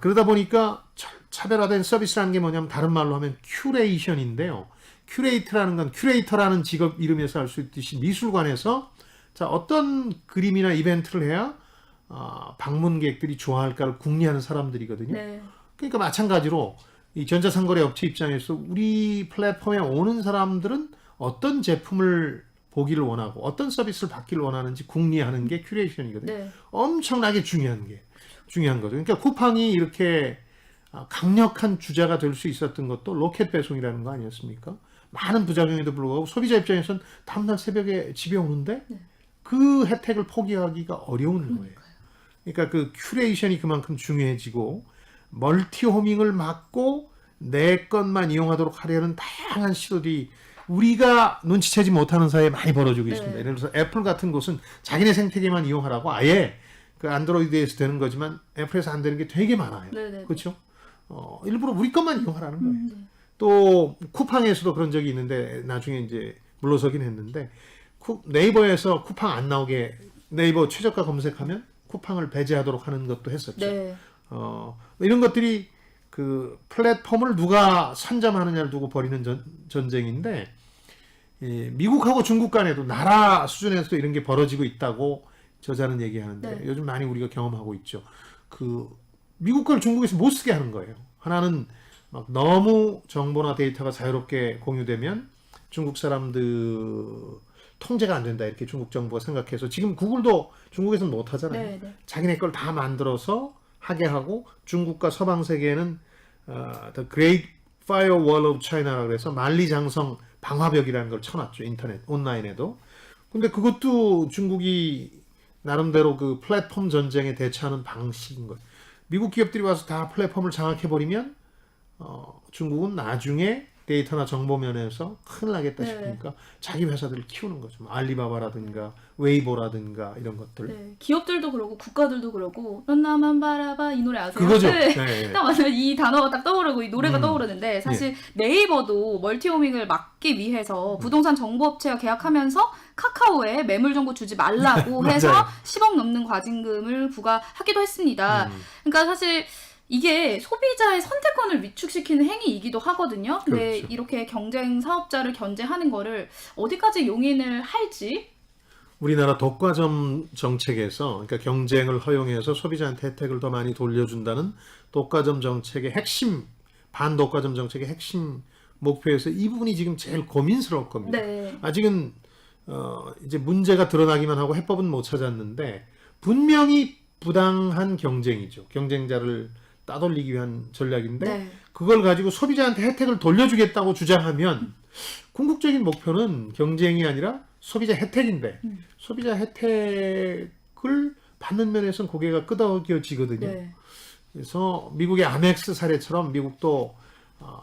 그러다 보니까 차별화된 서비스라는 게 뭐냐면 다른 말로 하면 큐레이션인데요. 큐레이터라는 건 큐레이터라는 직업 이름에서 알 수 있듯이 미술관에서 자 어떤 그림이나 이벤트를 해야 방문객들이 좋아할까를 궁리하는 사람들이거든요. 네. 그러니까 마찬가지로 이 전자상거래 업체 입장에서 우리 플랫폼에 오는 사람들은 어떤 제품을 보기를 원하고 어떤 서비스를 받기를 원하는지 궁리하는 게 큐레이션이거든요. 네. 엄청나게 중요한 거죠. 그러니까 쿠팡이 이렇게 강력한 주자가 될 수 있었던 것도 로켓 배송이라는 거 아니었습니까? 많은 부작용에도 불구하고 소비자 입장에서는 다음날 새벽에 집에 오는데 그 혜택을 포기하기가 어려운 거예요. 그러니까 그 큐레이션이 그만큼 중요해지고 멀티 호밍을 막고 내 것만 이용하도록 하려는 다양한 시도들이 우리가 눈치채지 못하는 사이에 많이 벌어지고 있습니다. 예를 들어서 애플 같은 곳은 자기네 생태계만 이용하라고 아예 그 안드로이드에서 되는 거지만 애플에서 안 되는 게 되게 많아요. 네네. 그렇죠? 일부러 우리 것만 이용하라는 거예요. 네. 또 쿠팡에서도 그런 적이 있는데 나중에 이제 물러서긴 했는데 네이버에서 쿠팡 안 나오게 네이버 최저가 검색하면 쿠팡을 배제하도록 하는 것도 했었죠. 네. 이런 것들이 그 플랫폼을 누가 선점하느냐를 두고 벌이는 전쟁인데 미국하고 중국 간에도 나라 수준에서도 이런 게 벌어지고 있다고 저자는 얘기하는데 네. 요즘 많이 우리가 경험하고 있죠. 그 미국 걸 중국에서 못 쓰게 하는 거예요. 하나는 막 너무 정보나 데이터가 자유롭게 공유되면 중국 사람들 통제가 안 된다 이렇게 중국 정부가 생각해서 지금 구글도 중국에서는 못 하잖아요. 네, 네. 자기네 걸 다 만들어서 하게 하고 중국과 서방 세계에는 The Great Firewall of China라고 해서 만리장성 방화벽이라는 걸 쳐놨죠. 인터넷 온라인에도. 근데 그것도 중국이 나름대로 그 플랫폼 전쟁에 대처하는 방식인 거예요. 미국 기업들이 와서 다 플랫폼을 장악해버리면 중국은 나중에 데이터나 정보 면에서 큰일 나겠다 네. 싶으니까 자기 회사들을 키우는 거죠. 뭐 알리바바라든가 웨이보라든가 이런 것들. 네. 기업들도 그러고 국가들도 그러고 넌 나만 바라봐 이 노래 아세요? 그거죠. 네. 네. 딱 맞아요. 이 단어가 딱 떠오르고 이 노래가 떠오르는데 사실 네이버도 멀티호밍을 막기 위해서 부동산 정보업체와 계약하면서 카카오에 매물 정보 주지 말라고 맞아요. 해서 10억 넘는 과징금을 부과하기도 했습니다. 그러니까 사실 이게 소비자의 선택권을 위축시키는 행위이기도 하거든요. 근데 그렇죠. 이렇게 경쟁 사업자를 견제하는 거를 어디까지 용인을 할지 우리나라 독과점 정책에서 그러니까 경쟁을 허용해서 소비자한테 혜택을 더 많이 돌려준다는 독과점 정책의 핵심 반독과점 정책의 핵심 목표에서 이 부분이 지금 제일 고민스러울 겁니다. 네. 아직은 이제 문제가 드러나기만 하고 해법은 못 찾았는데 분명히 부당한 경쟁이죠. 경쟁자를 따돌리기 위한 전략인데 네. 그걸 가지고 소비자한테 혜택을 돌려주겠다고 주장하면 궁극적인 목표는 경쟁이 아니라 소비자 혜택인데 소비자 혜택을 받는 면에서는 고개가 끄덕여지거든요. 네. 그래서 미국의 아멕스 사례처럼 미국도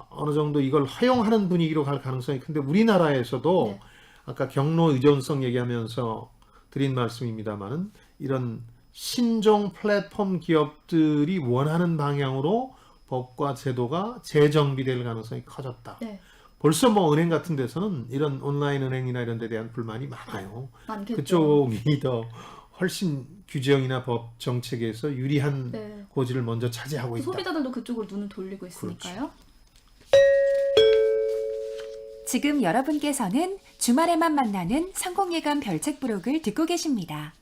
어느 정도 이걸 허용하는 분위기로 갈 가능성이 큰데 우리나라에서도 네. 아까 경로 의존성 얘기하면서 드린 말씀입니다만은 이런 신종 플랫폼 기업들이 원하는 방향으로 법과 제도가 재정비될 가능성이 커졌다. 네. 벌써 뭐 은행 같은 데서는 이런 온라인 은행이나 이런 데 대한 불만이 많아요. 많겠죠. 그쪽이 더 훨씬 규정이나 법 정책에서 유리한 네. 고지를 먼저 차지하고 있다. 소비자들도 그쪽으로 눈을 돌리고 있으니까요. 지금 여러분께서는 주말에만 만나는 성공예감 별책 부록을 듣고 계십니다.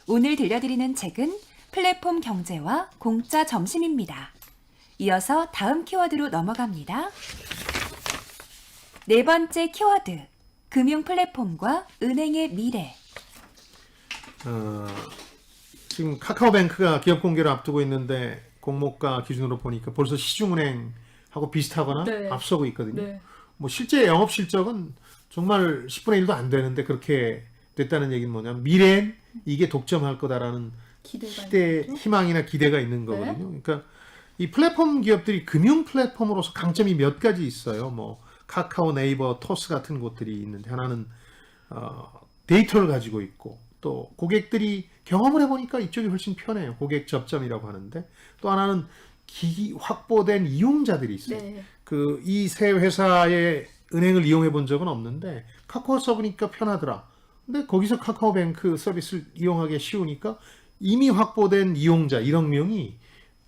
오늘 들려드리는 책은 플랫폼 경제와 공짜 점심입니다. 이어서 다음 키워드로 넘어갑니다. 네 번째 키워드, 금융 플랫폼과 은행의 미래. 지금 카카오뱅크가 기업 공개를 앞두고 있는데 공모가 기준으로 보니까 벌써 시중은행하고 비슷하거나 네. 앞서고 있거든요. 네. 뭐 실제 영업 실적은 정말 10분의 1도 안 되는데 그렇게 됐다는 얘기는 뭐냐면 미래엔 이게 독점할 거다라는 기대가 희망이나 기대가 있는 네. 거거든요. 그러니까 이 플랫폼 기업들이 금융 플랫폼으로서 강점이 몇 가지 있어요. 뭐 카카오, 네이버, 토스 같은 곳들이 있는데 하나는 데이터를 가지고 있고 또 고객들이 경험을 해보니까 이쪽이 훨씬 편해요. 고객 접점이라고 하는데 또 하나는 확보된 이용자들이 있어요. 네. 그 이 세 회사의 은행을 이용해 본 적은 없는데 카카오 써보니까 편하더라. 근데 거기서 카카오뱅크 서비스를 이용하기 쉬우니까 이미 확보된 이용자 1억 명이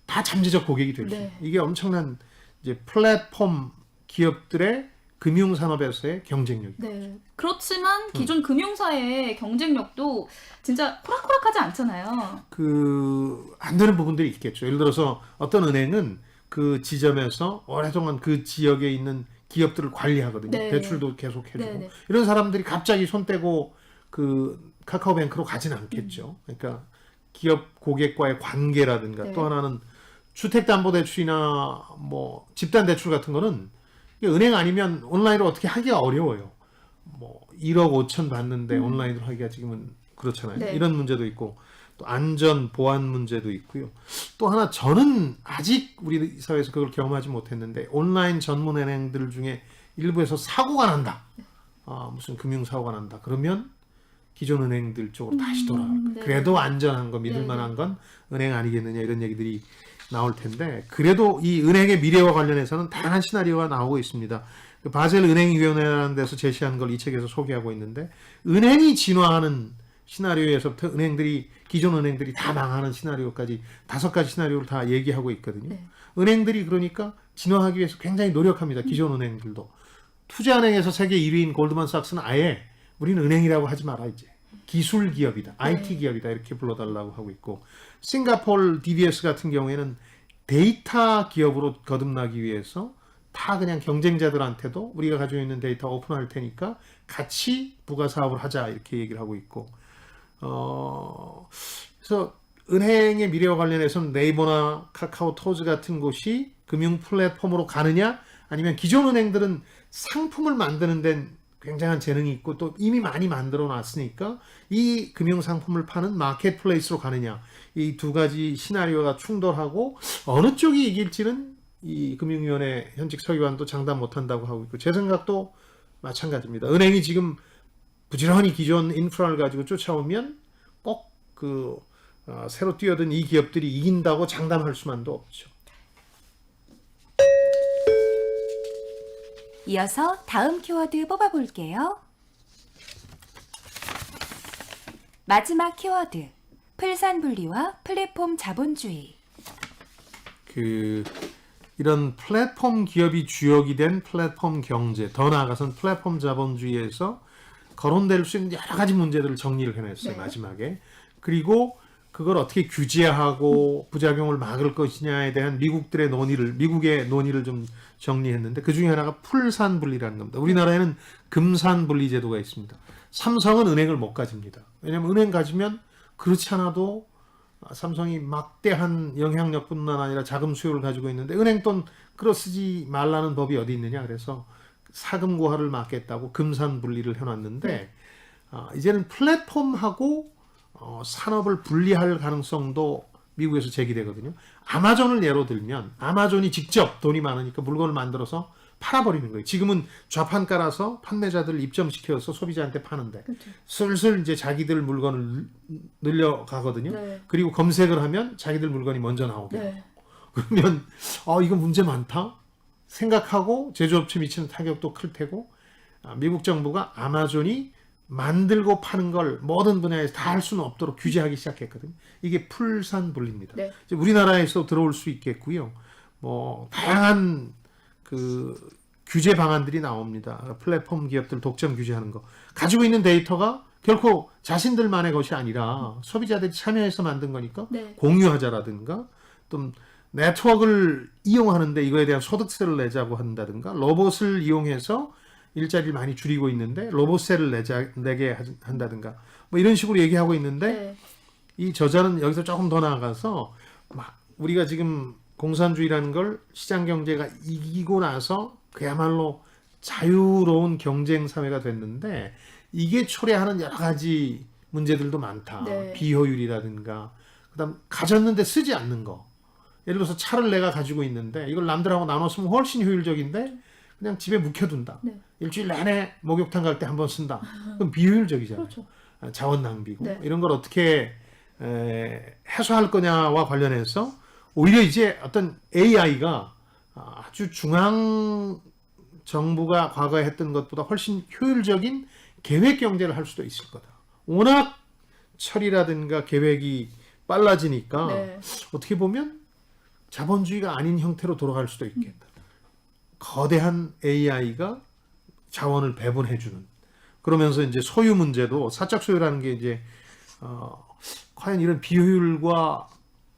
다 잠재적 고객이 될 수 있어요. 네. 이게 엄청난 이제 플랫폼 기업들의 금융산업에서의 경쟁력이에요. 네. 그렇지만 기존 금융사의 경쟁력도 진짜 호락호락하지 않잖아요. 안 되는 부분들이 있겠죠. 예를 들어서 어떤 은행은 그 지점에서 오랫동안 그 지역에 있는 기업들을 관리하거든요. 네. 대출도 계속 해주고. 네, 네. 이런 사람들이 갑자기 손 떼고 그 카카오뱅크로 가진 않겠죠. 그러니까 기업 고객과의 관계라든가 네. 또 하나는 주택담보대출이나 뭐 집단대출 같은 거는 은행 아니면 온라인으로 어떻게 하기가 어려워요. 뭐 1억 5천 받는데 온라인으로 하기가 지금은 그렇잖아요. 네. 이런 문제도 있고 또 안전 보안 문제도 있고요. 또 하나 저는 아직 우리 사회에서 그걸 경험하지 못했는데 온라인 전문 은행들 중에 일부에서 사고가 난다. 무슨 금융 사고가 난다. 그러면 기존 은행들 쪽으로 다시 돌아갈 거예요. 네. 그래도 안전한 거 믿을 네, 만한 건 은행 아니겠느냐 이런 얘기들이 나올 텐데 그래도 이 은행의 미래와 관련해서는 다양한 시나리오가 나오고 있습니다. 그 바젤 은행위원회라는 데서 제시한 걸 이 책에서 소개하고 있는데 은행이 진화하는 시나리오에서부터 기존 은행들이 다 망하는 시나리오까지 5가지 시나리오를 다 얘기하고 있거든요. 네. 은행들이 그러니까 진화하기 위해서 굉장히 노력합니다. 기존 은행들도. 투자은행에서 세계 1위인 골드만삭스는 아예 우리는 은행이라고 하지 마라 이제 기술 기업이다, IT 기업이다 이렇게 불러달라고 하고 있고, 싱가포르 DBS 같은 경우에는 데이터 기업으로 거듭나기 위해서 다 그냥 경쟁자들한테도 우리가 가지고 있는 데이터 오픈할 테니까 같이 부가 사업을 하자 이렇게 얘기를 하고 있고, 그래서 은행의 미래와 관련해서는 네이버나 카카오톡스 같은 곳이 금융 플랫폼으로 가느냐, 아니면 기존 은행들은 상품을 만드는 데는 굉장한 재능이 있고 또 이미 많이 만들어 놨으니까 이 금융 상품을 파는 마켓플레이스로 가느냐, 이 두 가지 시나리오가 충돌하고 어느 쪽이 이길지는 이 금융위원회 현직 서기관도 장담 못한다고 하고 있고, 제 생각도 마찬가지입니다. 은행이 지금 부지런히 기존 인프라를 가지고 쫓아오면 꼭 새로 뛰어든 이 기업들이 이긴다고 장담할 수만도 없죠. 이어서 다음 키워드 뽑아볼게요. 마지막 키워드, 풀산분리와 플랫폼 자본주의. 이런 플랫폼 기업이 주역이 된 플랫폼 경제, 더 나아가서는 플랫폼 자본주의에서 거론될 수 있는 여러 가지 문제들을 정리를 해냈어요. 네. 마지막에. 그리고 그걸 어떻게 규제하고 부작용을 막을 것이냐에 대한 미국의 논의를 좀 정리했는데, 그 중에 하나가 풀산분리라는 겁니다. 우리나라에는 금산분리 제도가 있습니다. 삼성은 은행을 못 가집니다. 왜냐하면 은행 가지면 그렇지 않아도 삼성이 막대한 영향력뿐만 아니라 자금 수요를 가지고 있는데 은행 돈 끌어쓰지 말라는 법이 어디 있느냐. 그래서 사금고하를 막겠다고 금산분리를 해놨는데, 이제는 플랫폼하고 산업을 분리할 가능성도 미국에서 제기되거든요. 아마존을 예로 들면 아마존이 직접 돈이 많으니까 물건을 만들어서 팔아버리는 거예요. 지금은 좌판 깔아서 판매자들을 입점시켜서 소비자한테 파는데, 그렇죠. 슬슬 이제 자기들 물건을 늘려가거든요. 네. 그리고 검색을 하면 자기들 물건이 먼저 나오게. 네. 그러면 이거 문제 많다 생각하고 제조업체 미치는 타격도 클 테고, 미국 정부가 아마존이 만들고 파는 걸 모든 분야에서 다 할 수는 없도록 규제하기 시작했거든요. 이게 풀산분리입니다. 네. 이제 우리나라에서 들어올 수 있겠고요. 뭐 다양한 규제 방안들이 나옵니다. 플랫폼 기업들 독점 규제하는 거. 가지고 있는 데이터가 결코 자신들만의 것이 아니라 소비자들이 참여해서 만든 거니까 네. 공유하자라든가, 또 네트워크를 이용하는데 이거에 대한 소득세를 내자고 한다든가, 로봇을 이용해서 일자리를 많이 줄이고 있는데 로봇세를 내게 한다든가, 뭐 이런 식으로 얘기하고 있는데, 네. 이 저자는 여기서 조금 더 나아가서 우리가 지금 공산주의라는 걸 시장 경제가 이기고 나서 그야말로 자유로운 경쟁 사회가 됐는데, 이게 초래하는 여러 가지 문제들도 많다. 네. 비효율이라든가, 그다음 가졌는데 쓰지 않는 거. 예를 들어서 차를 내가 가지고 있는데 이걸 남들하고 나눠 쓰면 훨씬 효율적인데 그냥 집에 묵혀둔다. 네. 일주일 내내 목욕탕 갈 때 한 번 쓴다. 그럼 비효율적이잖아요. 그렇죠. 자원 낭비고. 네. 이런 걸 어떻게 해소할 거냐와 관련해서 오히려 이제 어떤 AI가 아주 중앙 정부가 과거에 했던 것보다 훨씬 효율적인 계획 경제를 할 수도 있을 거다. 워낙 처리라든가 계획이 빨라지니까 네. 어떻게 보면 자본주의가 아닌 형태로 돌아갈 수도 있겠다. 거대한 AI가 자원을 배분해주는, 그러면서 이제 소유 문제도, 사적 소유라는 게 이제 과연 이런 비효율과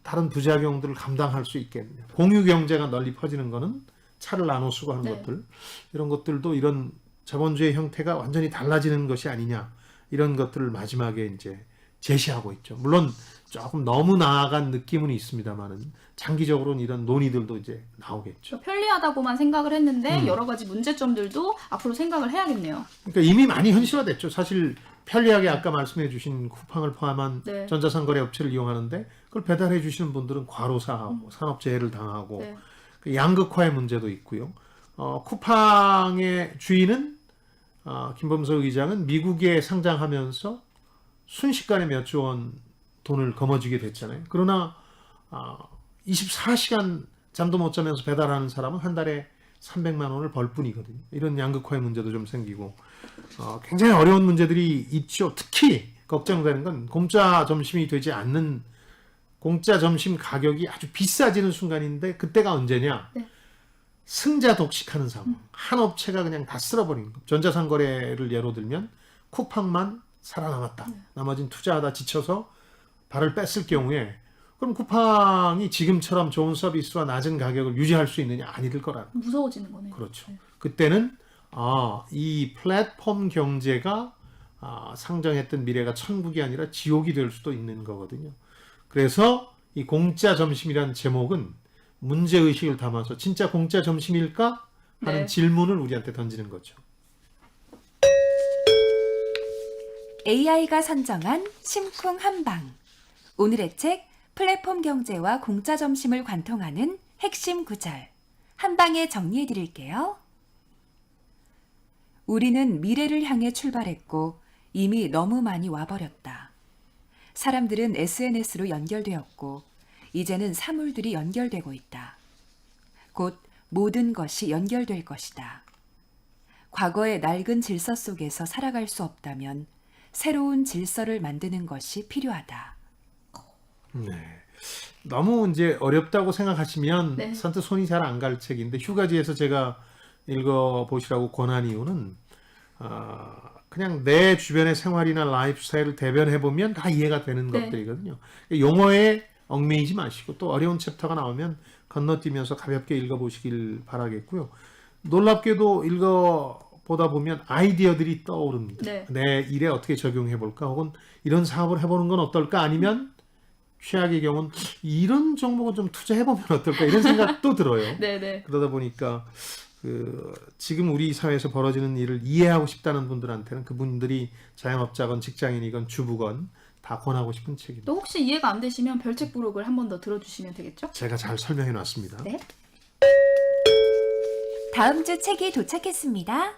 다른 부작용들을 감당할 수 있겠느냐. 공유 경제가 널리 퍼지는 거는 차를 나눠 쓰고 하는 네. 것들, 이런 것들도 이런 자본주의 형태가 완전히 달라지는 것이 아니냐, 이런 것들을 마지막에 이제 제시하고 있죠. 물론 조금 너무 나아간 느낌은 있습니다만은 장기적으로는 이런 논의들도 이제 나오겠죠. 편리하다고만 생각을 했는데 여러 가지 문제점들도 앞으로 생각을 해야겠네요. 그러니까 이미 많이 현실화됐죠. 사실 편리하게 아까 말씀해 주신 쿠팡을 포함한 네. 전자상거래 업체를 이용하는데 그걸 배달해 주시는 분들은 과로사하고 산업재해를 당하고, 네. 그 양극화의 문제도 있고요. 쿠팡의 주인은 김범석 의장은 미국에 상장하면서 순식간에 몇 조 원 돈을 거머쥐게 됐잖아요. 그러나 24시간 잠도 못 자면서 배달하는 사람은 한 달에 300만 원을 벌 뿐이거든요. 이런 양극화의 문제도 좀 생기고 굉장히 어려운 문제들이 있죠. 특히 걱정되는 건 공짜 점심이 되지 않는, 공짜 점심 가격이 아주 비싸지는 순간인데 그때가 언제냐? 네. 승자 독식하는 상황. 한 업체가 그냥 다 쓸어버리는 거. 전자상거래를 예로 들면 쿠팡만 살아남았다. 나머지는 투자하다 지쳐서 발을 뺐을 경우에 그럼 쿠팡이 지금처럼 좋은 서비스와 낮은 가격을 유지할 수 있느냐? 아니될 거라는 거죠. 무서워지는 거네요. 그렇죠. 그때는 이 플랫폼 경제가 상정했던 미래가 천국이 아니라 지옥이 될 수도 있는 거거든요. 그래서 이 공짜 점심이라는 제목은 문제의식을 담아서 진짜 공짜 점심일까? 하는 네. 질문을 우리한테 던지는 거죠. AI가 선정한 심쿵 한방. 오늘의 책 플랫폼 경제와 공짜 점심을 관통하는 핵심 구절. 한방에 정리해 드릴게요. 우리는 미래를 향해 출발했고 이미 너무 많이 와버렸다. 사람들은 SNS로 연결되었고 이제는 사물들이 연결되고 있다. 곧 모든 것이 연결될 것이다. 과거의 낡은 질서 속에서 살아갈 수 없다면 새로운 질서를 만드는 것이 필요하다. 네. 너무 이제 어렵다고 생각하시면 네. 선뜻 손이 잘 안 갈 책인데 휴가지에서 제가 읽어보시라고 권한 이유는 그냥 내 주변의 생활이나 라이프 스타일을 대변해보면 다 이해가 되는 네. 것들이거든요. 용어에 얽매이지 마시고 또 어려운 챕터가 나오면 건너뛰면서 가볍게 읽어보시길 바라겠고요. 놀랍게도 읽어보다 보면 아이디어들이 떠오릅니다. 네. 내 일에 어떻게 적용해볼까 혹은 이런 사업을 해보는 건 어떨까 아니면 최악의 경우는 이런 종목은 좀 투자해보면 어떨까 이런 생각도 들어요. 네네. 그러다 보니까 지금 우리 사회에서 벌어지는 일을 이해하고 싶다는 분들한테는 그분들이 자영업자건 직장인이건 주부건 다 권하고 싶은 책입니다. 또 혹시 이해가 안 되시면 별책 부록을 한 번 더 들어주시면 되겠죠? 제가 잘 설명해 놨습니다. 네. 다음 주 책이 도착했습니다.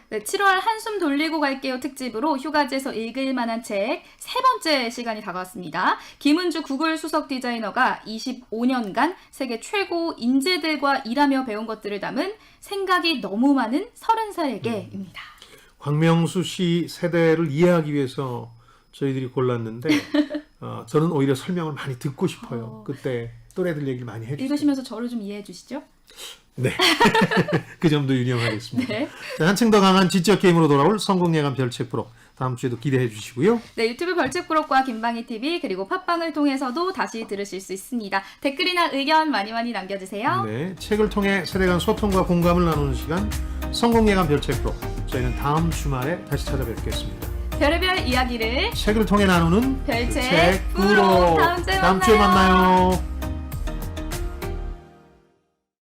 네, 7월 한숨 돌리고 갈게요 특집으로 휴가지에서 읽을 만한 책 세 번째 시간이 다가왔습니다. 김은주 구글 수석 디자이너가 25년간 세계 최고 인재들과 일하며 배운 것들을 담은 생각이 너무 많은 30살에게입니다. 황명수 씨 세대를 이해하기 위해서 저희들이 골랐는데 저는 오히려 설명을 많이 듣고 싶어요. 그때 또래들 얘기를 많이 해주세요. 읽으시면서 저를 좀 이해해 주시죠? 네. 그 점도 유념하겠습니다. 네. 자, 한층 더 강한 지적 게임으로 돌아올 성공예감 별책 프로 다음 주에도 기대해 주시고요. 네, 유튜브 별책 부록과 김방희 TV 그리고 팟빵을 통해서도 다시 들으실 수 있습니다. 댓글이나 의견 많이 남겨주세요. 네, 책을 통해 세대 간 소통과 공감을 나누는 시간 성공예감 별책 프로 저희는 다음 주말에 다시 찾아뵙겠습니다. 별의별 이야기를 책을 통해 나누는 별책 책 프로. 프로 다음 주에 만나요. 만나요.